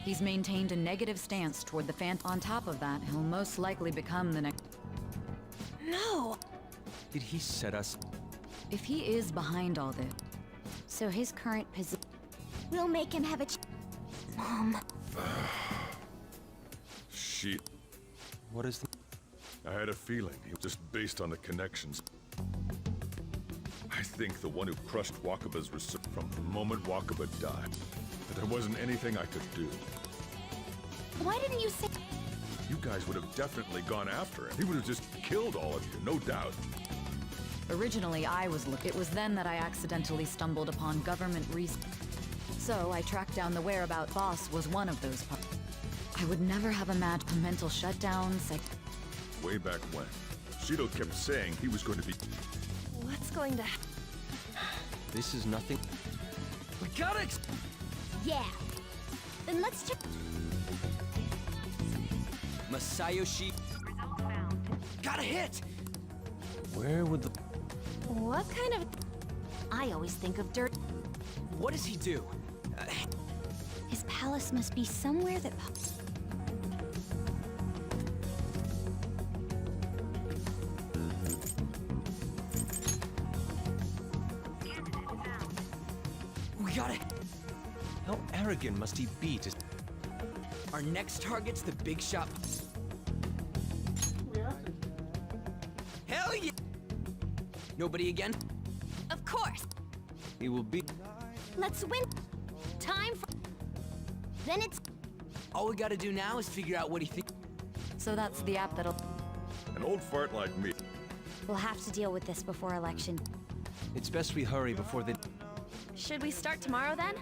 H: He's maintained a negative stance toward the Phantom. On top of that, he'll most likely become the next...
D: No!
G: Did he set us...
H: If he is behind all this...
D: So his current position... We'll make him have a... Mom.
M: Shit.
G: What is the...
M: I had a feeling, just based on the connections. I think the one who crushed Wakaba's research from the moment Wakaba died. That there wasn't anything I could do.
D: Why didn't you say...
M: You guys would have definitely gone after him. He would have just killed all of you, no doubt.
H: Originally, I was It was then that I accidentally stumbled upon government research. So I tracked down the whereabout. Boss was one of those parts. I would never have imagined a mental shutdown,
M: Way back when, Shido kept saying he was going to be...
F: What's going to happen?
G: This is nothing...
R: We got it!
D: Yeah. Then let's check...
R: Masayoshi... Got a hit!
G: Where would the...
F: What kind of...
D: I always think of dirt.
R: What does he do?
D: His palace must be somewhere that...
R: We got it!
G: How arrogant must he be to...
R: Our next target's the big shot. Hell yeah! Nobody again?
D: Of course!
G: He will be...
D: Let's win! Time for... Then it's...
R: All we gotta do now is figure out what he thinks.
H: So that's the app that'll...
M: An old fart like me.
D: We'll have to deal with this before election.
G: It's best we hurry before they...
F: Should we start tomorrow then?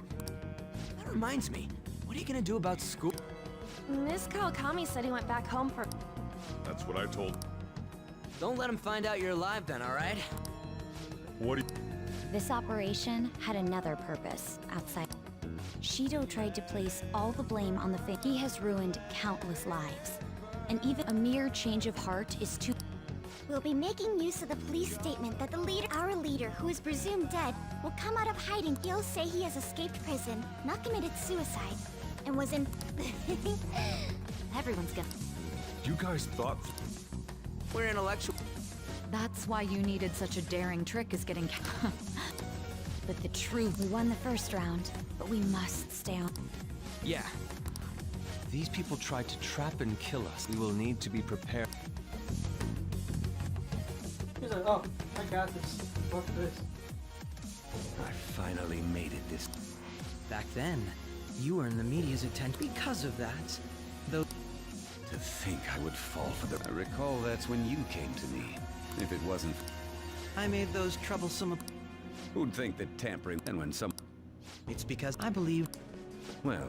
R: That reminds me. What are you gonna do about school?
F: Miss Kawakami said he went back home for...
M: That's what I told...
R: Don't let him find out you're alive then, alright?
M: What do you...
D: This operation had another purpose outside. Shido tried to place all the blame on the thing. He has ruined countless lives. And even a mere change of heart is too... We'll be making use of the police statement that our leader, who is presumed dead, will come out of hiding. He'll say he has escaped prison, not committed suicide, and was in... Everyone's gonna...
M: You guys thought...
R: We're intellectual.
H: That's why you needed such a daring trick as getting...
D: But the truth, we won the first round, but we must stay on.
R: Yeah.
G: These people tried to trap and kill us. We will need to be prepared.
A: He's like, oh, I got this. Fuck this.
J: I finally made it this...
Q: Back then, you earned the media's attention because of that. Though...
J: To think I would fall for the... I recall that's when you came to me. If it wasn't...
Q: I made those troublesome...
J: Who'd think that tampering... And when some...
Q: It's because I believe...
J: Well,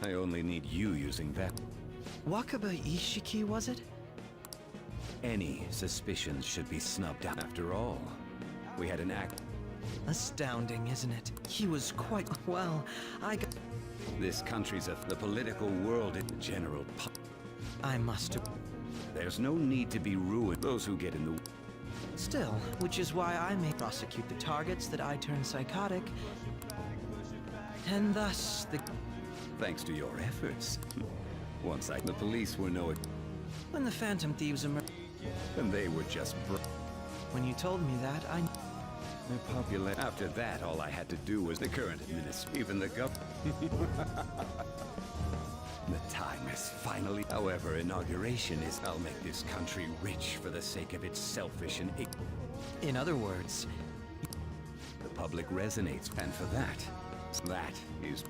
J: I only need you using that.
Q: Wakaba Ishiki, was it?
J: Any suspicions should be snubbed out. After all, we had an act...
Q: Astounding, isn't it? He was quite... Well, I got...
J: This country's the political world in general...
Q: I must have...
J: There's no need to be ruined. Those who get in the...
Q: Still, which is why I may prosecute the targets that I turn psychotic. And thus, the...
J: Thanks to your efforts. Once the police were no...
Q: When the Phantom Thieves emerged...
J: And they were just...
Q: When you told me that, I...
J: They're popular. After that, all I had to do was the current administration. Even the The time has finally... However, inauguration is... I'll make this country rich for the sake of its selfish and...
Q: In other words...
J: The public resonates, and for that... That is...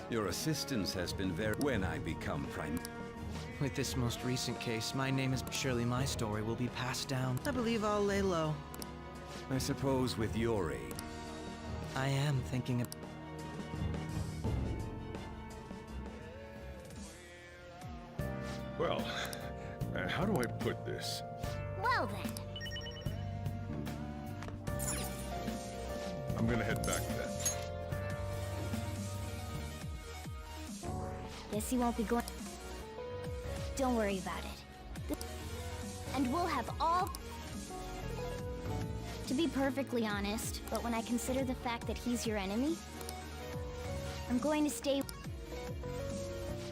J: Your assistance has been very... When I become prime...
Q: With this most recent case, my name is... Surely my story will be passed down. I believe I'll lay low.
J: I suppose with your aid,
R: I am thinking of...
T: Well, how do I put this?
C: Well then.
T: I'm gonna head back then.
C: Guess you won't be going. Don't worry about it. And we'll have all. To be perfectly honest, but when I consider the fact that he's your enemy, I'm going to stay.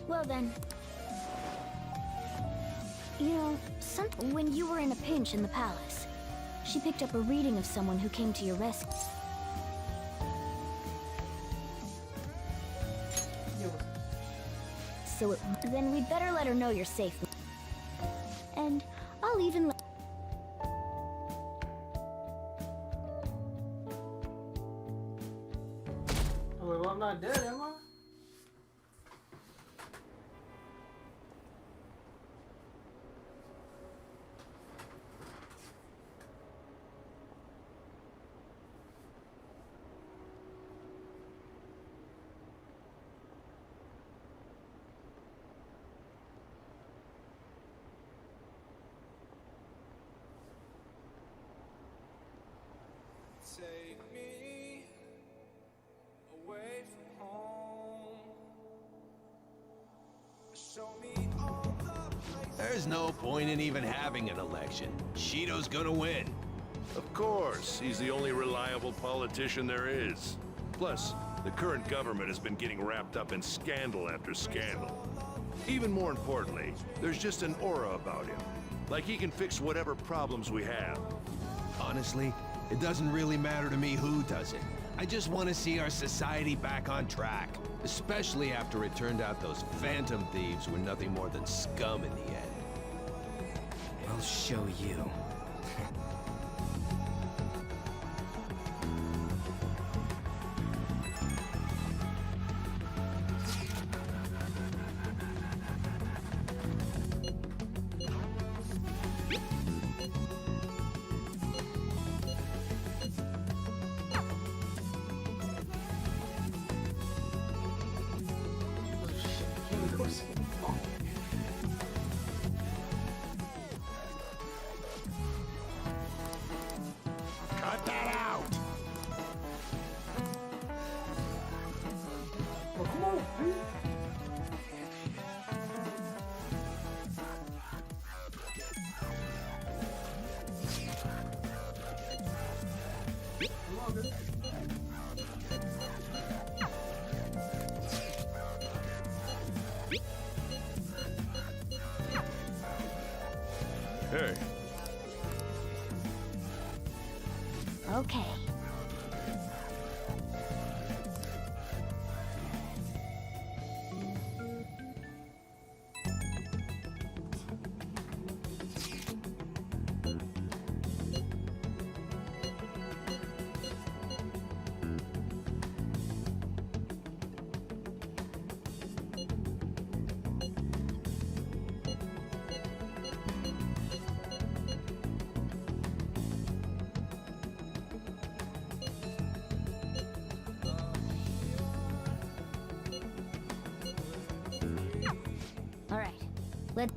C: Well then. You know, when you were in a pinch in the palace, she picked up a reading of someone who came to your rescue. So then we'd better let her know you're safe. And I'll even let...
A: Oh, well, I'm not dead, am I?
K: Take me away from home. Show me all the places.
V: There's no point in even having an election. Shido's gonna win.
L: Of course, he's the only reliable politician there is. Plus, the current government has been getting wrapped up in scandal after scandal. Even more importantly, there's just an aura about him. Like he can fix whatever problems we have.
V: Honestly, it doesn't really matter to me who does it. I just want to see our society back on track. Especially after it turned out those phantom thieves were nothing more than scum in the end.
R: I'll show you.
V: Cut that out!
A: Oh, come on, please. Come on, dude.
T: Hey.
C: Okay. All right. Let.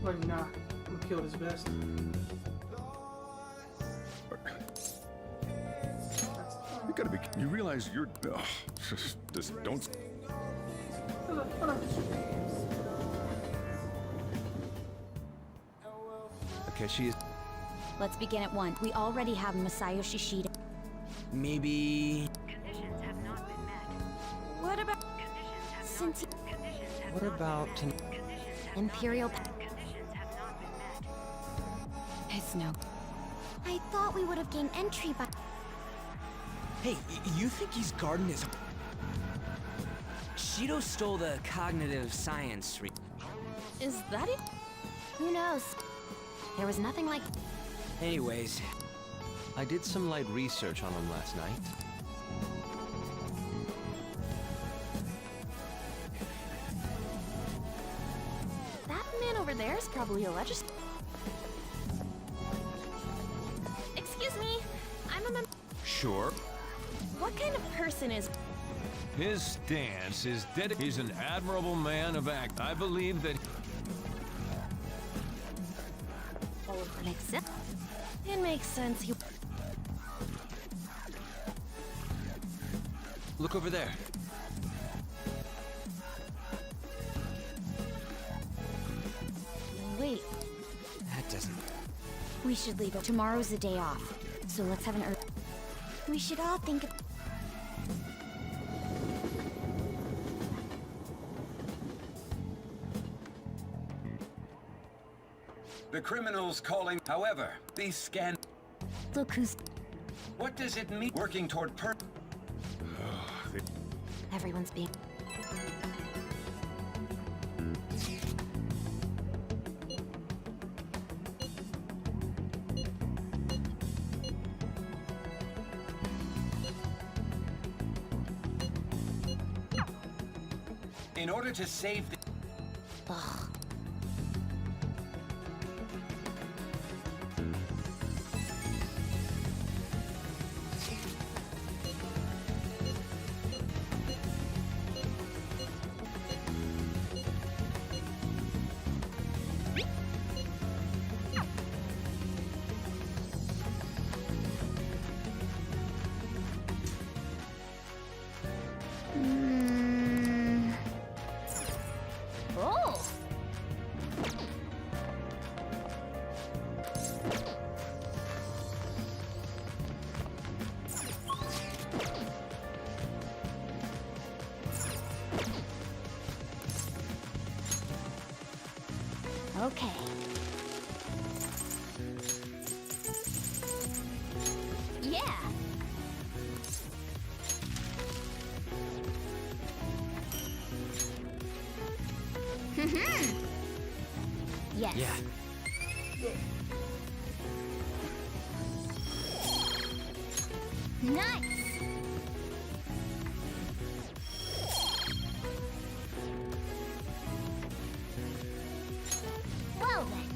A: But nah, I'm gonna kill this best.
T: You gotta be. You realize you're. Just don't.
R: Akechi is...
D: Let's begin at once. We already have Masayoshi Shida.
R: Maybe...
D: What about... Since he...
R: What about...
D: Imperial... It's no... I thought we would have gained entry by...
R: Hey, you think he's guarding his... Shido stole the cognitive science
F: Is that it?
D: Who knows? There was nothing like...
B: Anyways, I did some light research on him last night.
F: That man over there is probably a legislator.
V: sure.
F: What kind of person is...
V: His stance is dedicated. He's an admirable man of act. I believe that...
F: Makes sense. It makes sense. He...
B: Look over there.
F: Wait.
B: That doesn't...
D: We should leave. Tomorrow's the day off, so let's have an early... We should all think of...
S: The criminal's calling. However, these scan...
D: Look who's...
S: What does it mean? Working toward
D: Everyone's being...
S: In order to save the...
D: Ugh.
F: Oh!
D: Okay.
F: Yeah!
D: Yes.
B: Yeah.
D: Nice! Well then.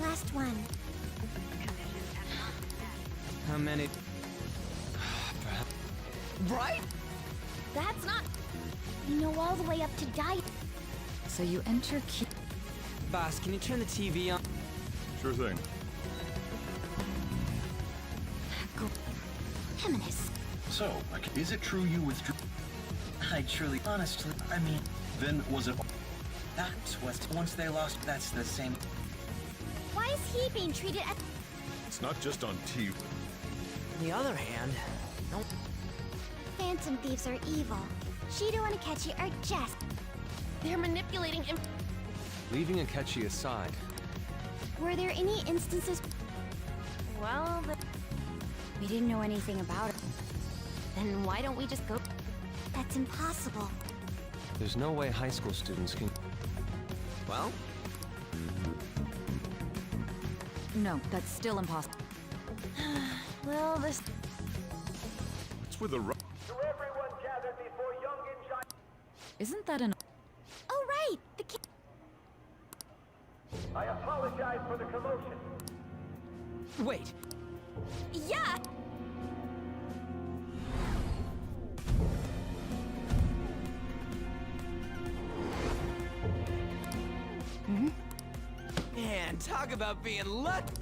D: Last one.
B: How many?
H: Right?
D: That's not... You know all the way up to die.
H: So you enter key...
B: Boss, can you turn the TV on?
T: Sure thing.
D: Go. Feminist.
E: So, is it true you withdrew? I truly, honestly, I mean, then was it... That's what, once they lost, that's the same...
D: Why is he being treated as...
T: It's not just on TV.
R: On the other hand, no...
D: Phantom thieves are evil. Shido and Akechi are just...
F: They're manipulating him.
B: Leaving Akechi aside,
D: Were there any instances...
F: Well,
D: We didn't know anything about it.
F: then why don't we just go?
D: That's impossible.
B: there's no way high school students can...
R: Well?
H: No, that's still impossible.
F: Well, this...
T: It's with the...
H: Isn't that an...
D: Oh, right! The kid...
K: I apologize for the commotion.
R: Wait,
D: Yeah!
R: man, talk about being lucky.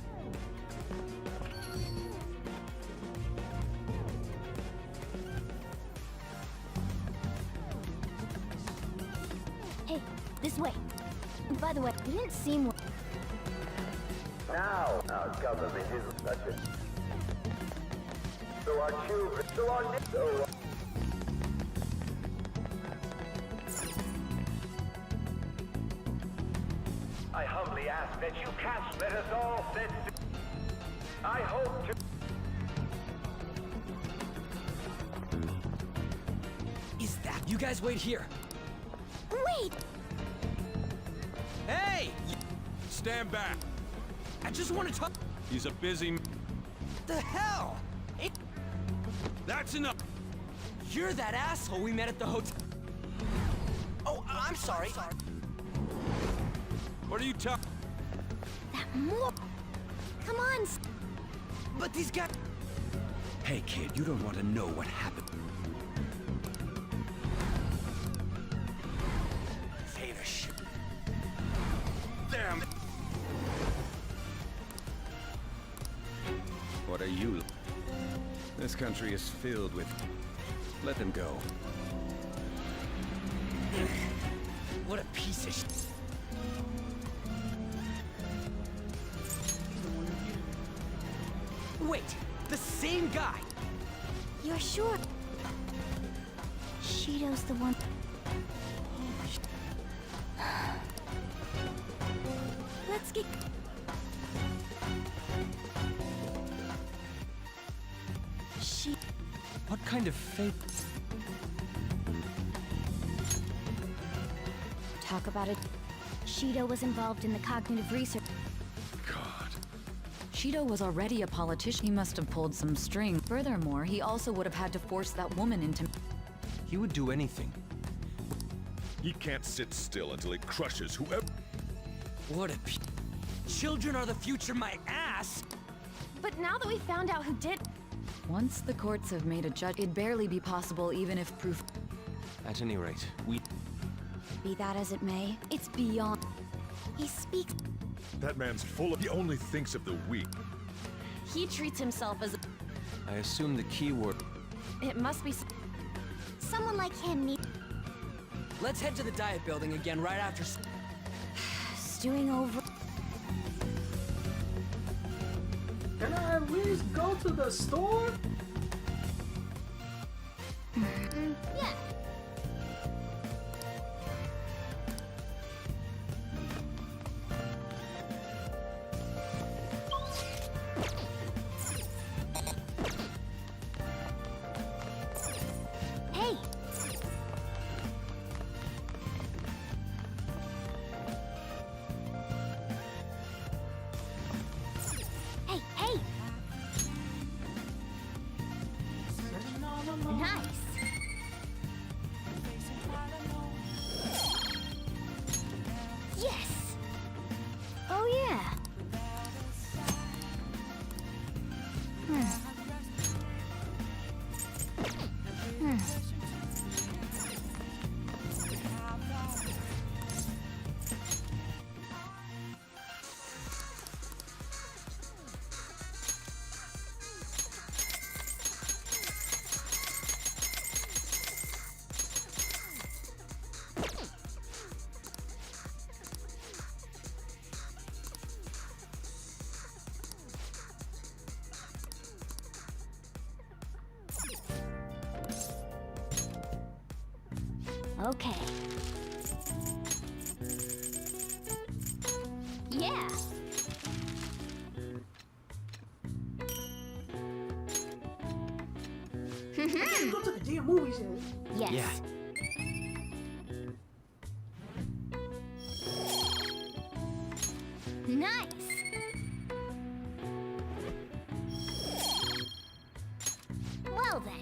D: Hey, this way. By the way, you didn't seem...
K: Now, our government is such a... So our children, so our... So I humbly ask that you cast, let us all set... I hope to...
R: Is that... You guys wait here.
D: Wait!
R: Hey! Stand back. I just want to talk...
T: He's a busy...
R: The hell?
T: That's enough!
R: You're that asshole we met at the hotel. Oh, I'm sorry.
T: What are you talking...
D: That more... Come on!
R: But these guys...
E: Hey, kid, you don't want to know what happened.
R: Finish.
T: Damn!
P: What are you? This country is filled with... Let them go.
R: What a piece of shit. Wait, the same guy!
D: You're sure? Shido's the one... Let's get...
B: What kind of fate...
D: Talk about it. Shido was involved in the cognitive research.
H: Shido was already a politician. He must have pulled some string. Furthermore, he also would have had to force that woman into...
B: He would do anything.
T: He can't sit still until he crushes whoever...
R: What a Children are the future, my ass!
F: But now that we found out who did...
H: Once the courts have made a judge, it'd barely be possible even if proof...
B: At any rate, we...
D: Be that as it may, it's beyond... He speaks...
T: That man's full of... He only thinks of the weak.
F: He treats himself as...
B: I assume the key word...
F: It must be...
D: Someone like him need...
R: Let's head to the diet building again right after...
D: Stewing over...
A: Can I at least go to the store?
D: Yeah. Hey! Hey, hey! Nice! Yes! Oh yeah! Okay. Yeah.
A: Go to the damn movies then.
D: Yes.
R: Yeah.
D: Nice. Well then.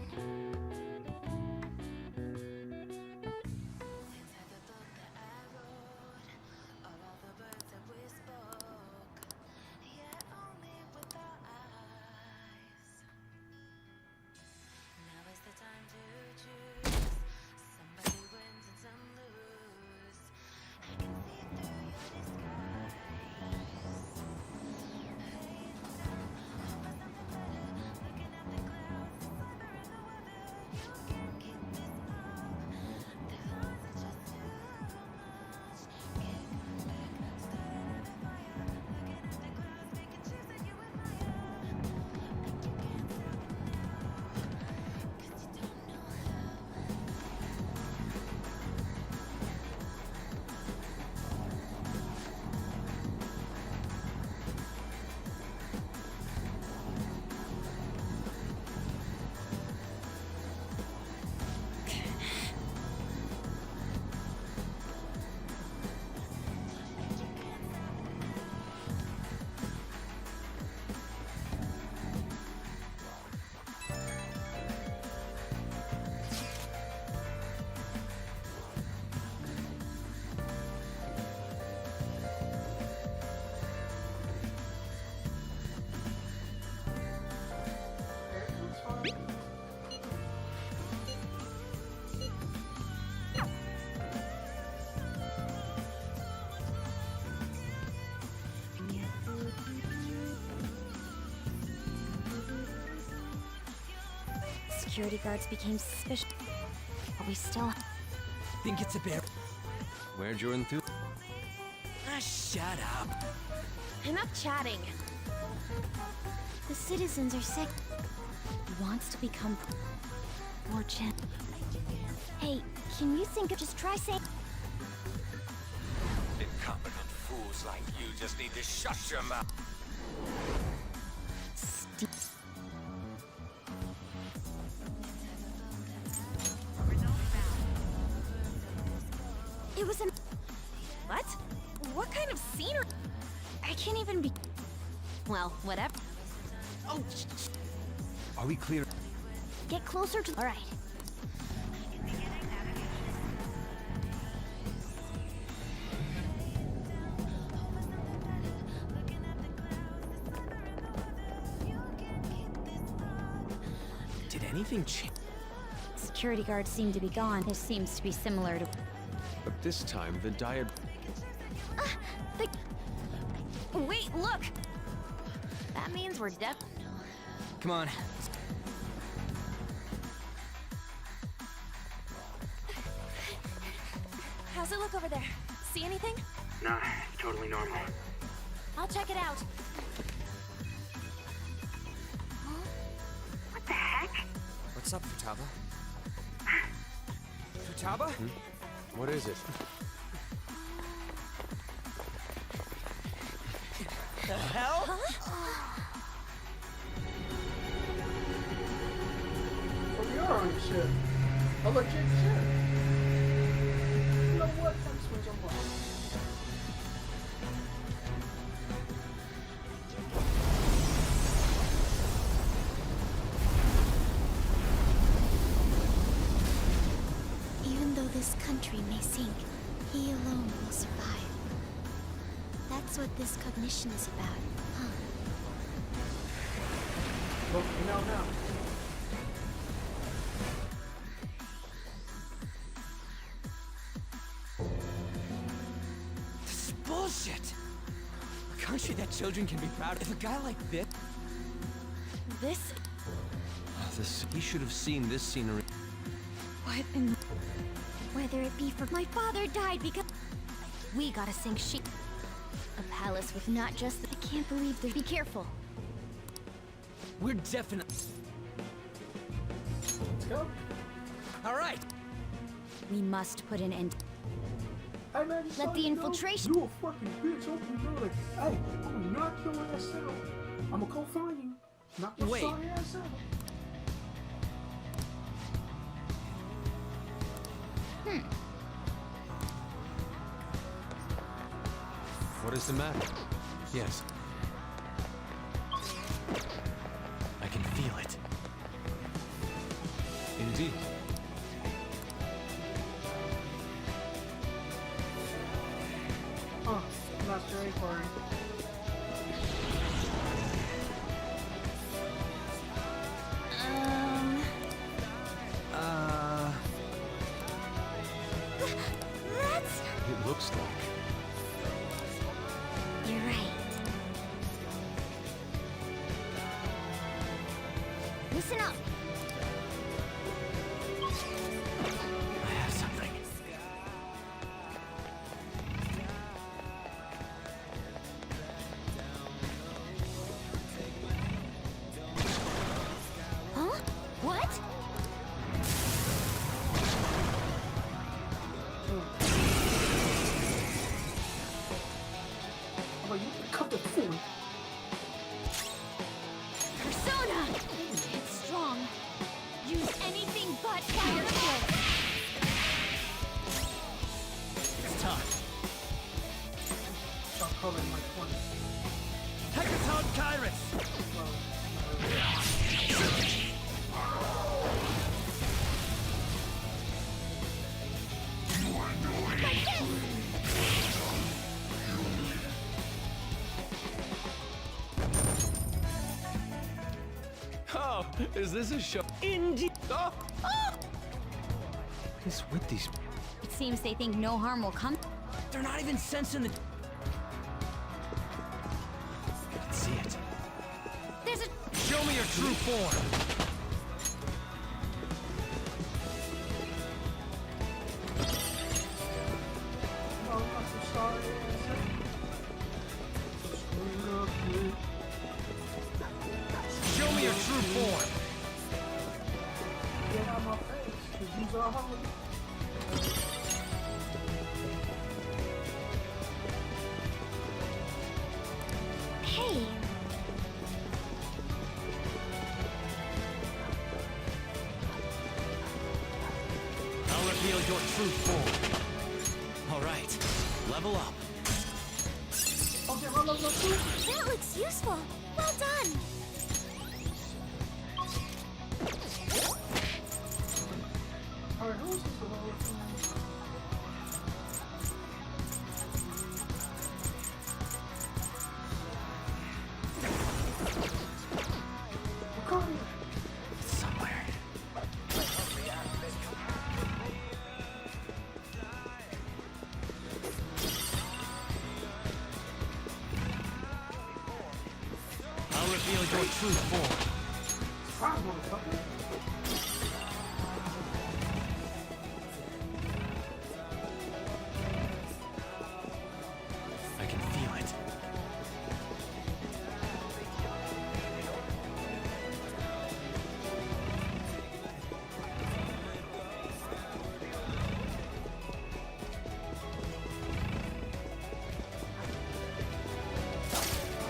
D: Security guards became suspicious. But we still
R: Think it's a bear.
G: Where'd your enthusiasm?
R: Ah, shut up.
F: Enough chatting.
D: The citizens are sick. He wants to become more gen. Hey, can you think of just try saying?
K: Incompetent fools like you just need to shut your mouth.
D: It was an.
F: What? What kind of scenery?
D: I can't even be.
F: Well, whatever.
R: Oh, are we clear?
D: Get closer to. All right.
R: Did anything change?
D: Security guards seem to be gone. This seems to be similar to.
G: But this time, the diet...
F: Wait, look! That means we're deaf.
R: Come on.
F: How's it look over there? See anything?
I: Nah, totally normal.
F: I'll check it out.
I: What the heck?
R: What's up, Futaba? Futaba?
G: What is it?
R: The hell?
A: So we are on the ship. A legit ship. You know what? That swings on black.
D: Even though this country may sink, he alone will survive. That's what this cognition is about, huh?
A: Well, you know now.
R: This is bullshit! A country that children can be proud of. If a guy like this... He should have seen this scenery.
D: What in... Whether it be for... My father died because... We gotta sink ship. A palace with not just the... I can't believe they're... Be careful.
R: We're definitely...
A: Let's go.
R: All right.
D: We must put an end.
A: Hey man, you
D: Let
A: saw
D: the
A: you,
D: infiltration-
A: You a fucking bitch. Open the door like, hey, I'm gonna knock your ass out. I'm gonna go find you. Knock your
R: Wait.
A: sorry ass out.
G: What is the matter?
B: Yes. I can feel it.
G: Indeed.
A: Oh, Master Inquiry.
D: That's...
G: It looks like.
D: You're right. Listen up.
B: I have something.
D: Huh? What?
A: Oh, you cut the fool.
D: Persona! It's strong. Use anything but fire force.
J: It's time.
A: Stop calling my 20.
J: Hecaton Kyrus!
G: Oh, is this a show?
J: Indeed.
G: Oh! What is with these?
D: It seems they think no harm will come.
R: They're not even sensing the.
B: I can see it.
D: There's a...
J: Show me your true form.
A: Oh, I'm so sorry. Screwed up, dude.
J: Show me your true form.
A: Get out my face, 'cause you's a hoe.
D: Hey.
J: I'll reveal your true form.
B: All right. Level up.
A: Okay, hold up, let's do it.
D: That looks useful. Well done.
A: Alright, who's this one?
B: Somewhere.
J: I'll reveal your true form.
B: I can feel it.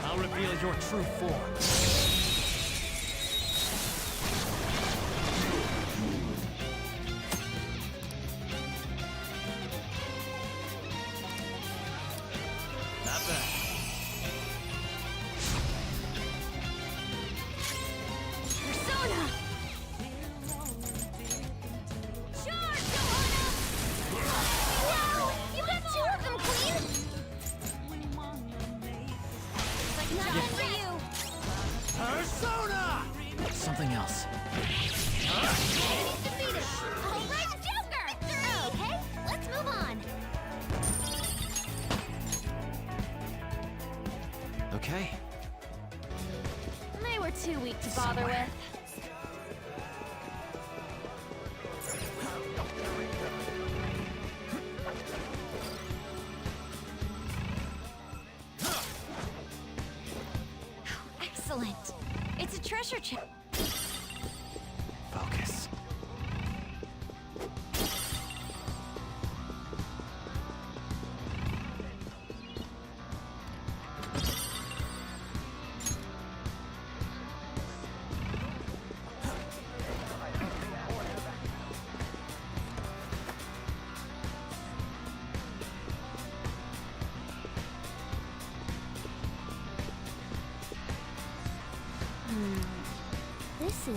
J: I'll reveal your true form. Not bad.
D: Persona! Sure, Joanna! Wow! You got two of them, Queen! Like nothing for you!
J: Persona!
B: Something else.
D: Enemy's defeated! All right, Joker! Okay, let's move on.
B: Okay.
F: They were too weak to bother with.
D: Excellent. It's a treasure chest.
B: Focus.
D: pieces.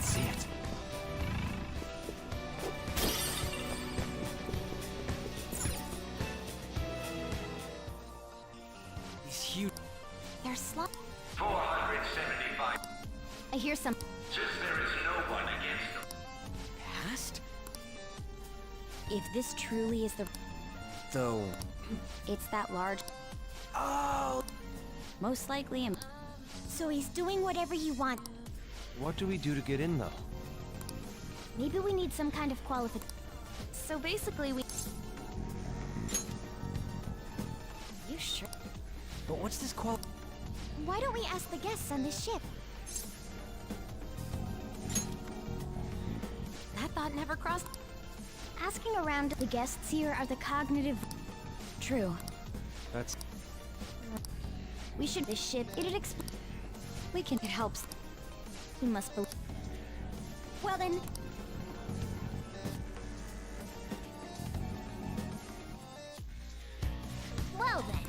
B: See it.
R: He's huge.
D: They're slow.
K: 475.
D: I hear some.
K: Since there is no one against them.
R: Past?
D: If this truly is the.
R: Though.
D: It's that large.
R: Oh!
D: Most likely. So he's doing whatever he wants.
G: What do we do to get in, though?
D: Maybe we need some kind of qualification.
F: So basically, we.
D: You sure?
R: But what's this qual?
D: Why don't we ask the guests on this ship?
F: That thought never crossed.
D: Asking around, the guests here are the cognitive. True.
G: That's...
D: We should. This ship. It'd explain. We can. It helps. We must believe. Well then. Well then.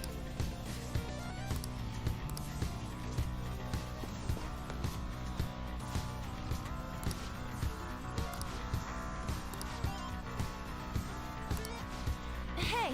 F: Hey!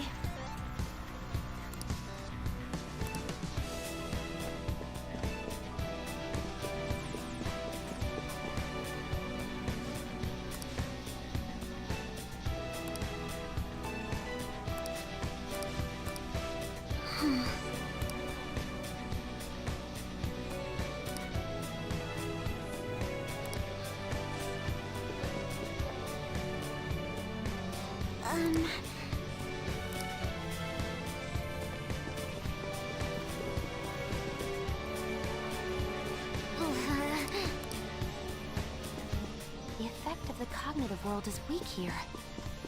F: The effect of the cognitive world is weak here.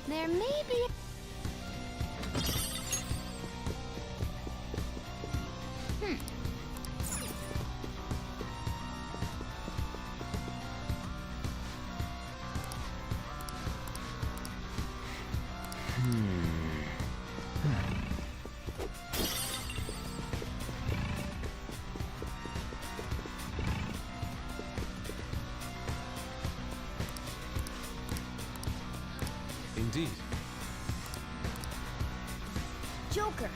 F: There may be.
G: Indeed.
D: Joker.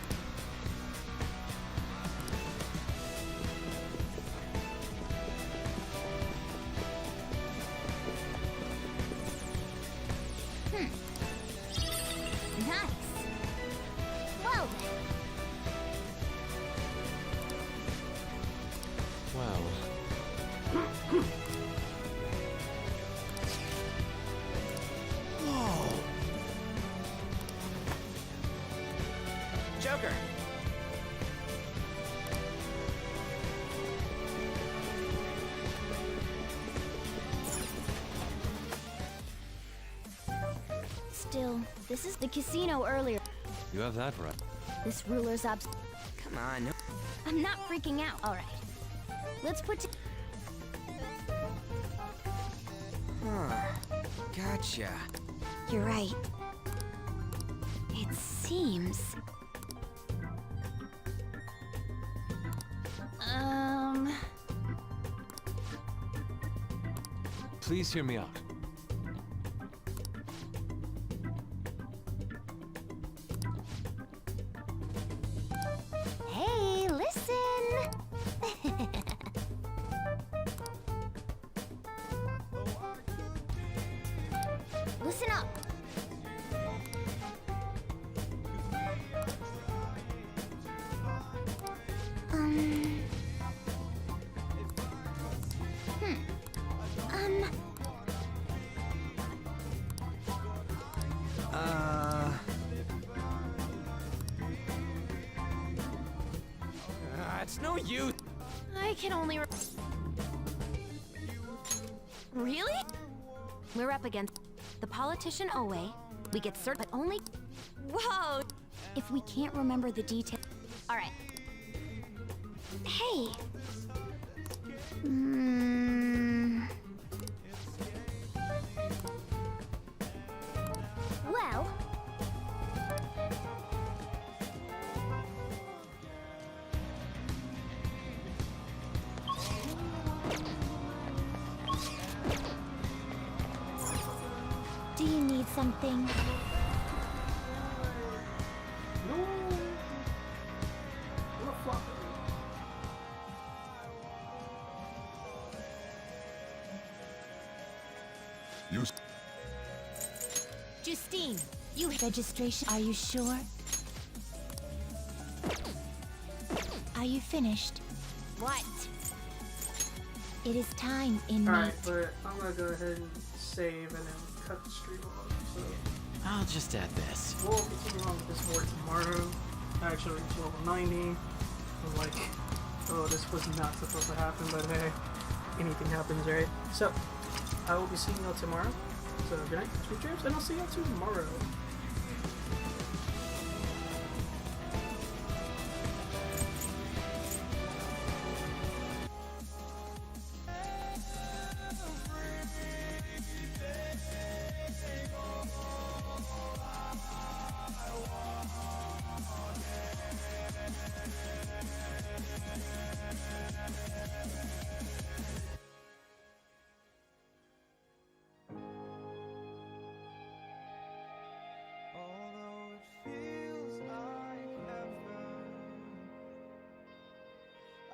D: Nice. Well then.
G: Well.
R: Whoa! Joker!
D: Still, this is the casino earlier.
G: You have that right.
D: This ruler's
R: Come on, no.
D: I'm not freaking out. All right. Let's put.
R: Huh. Gotcha.
D: You're right. It seems.
G: Please hear me out.
D: Hey, listen. Listen up.
R: It's no use.
F: I can only. Really? We're up against the politician Owe. We get cert, but only. Whoa!
D: If we can't remember the details.
F: All right.
D: Hey. Well.
C: something?
A: No. What the fuck?
C: Justine, you registration. Are you sure? Are you finished? What? It is time, inmate.
A: Alright, but I'm gonna go ahead and save and then cut the stream off. So
B: I'll just add this.
A: we'll continue on with this more tomorrow. Actually, reach level 90. I'm like, oh, this was not supposed to happen, but hey, anything happens, right? So, I will be seeing you all tomorrow. So, good night, sweet dreams, and I'll see you all tomorrow.
N: Although it feels like heaven,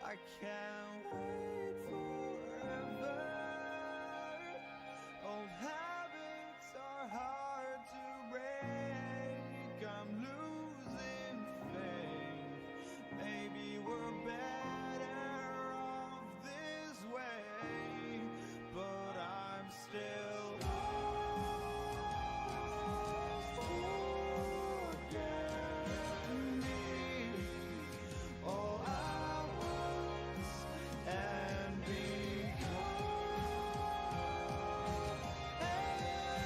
N: I can't wait.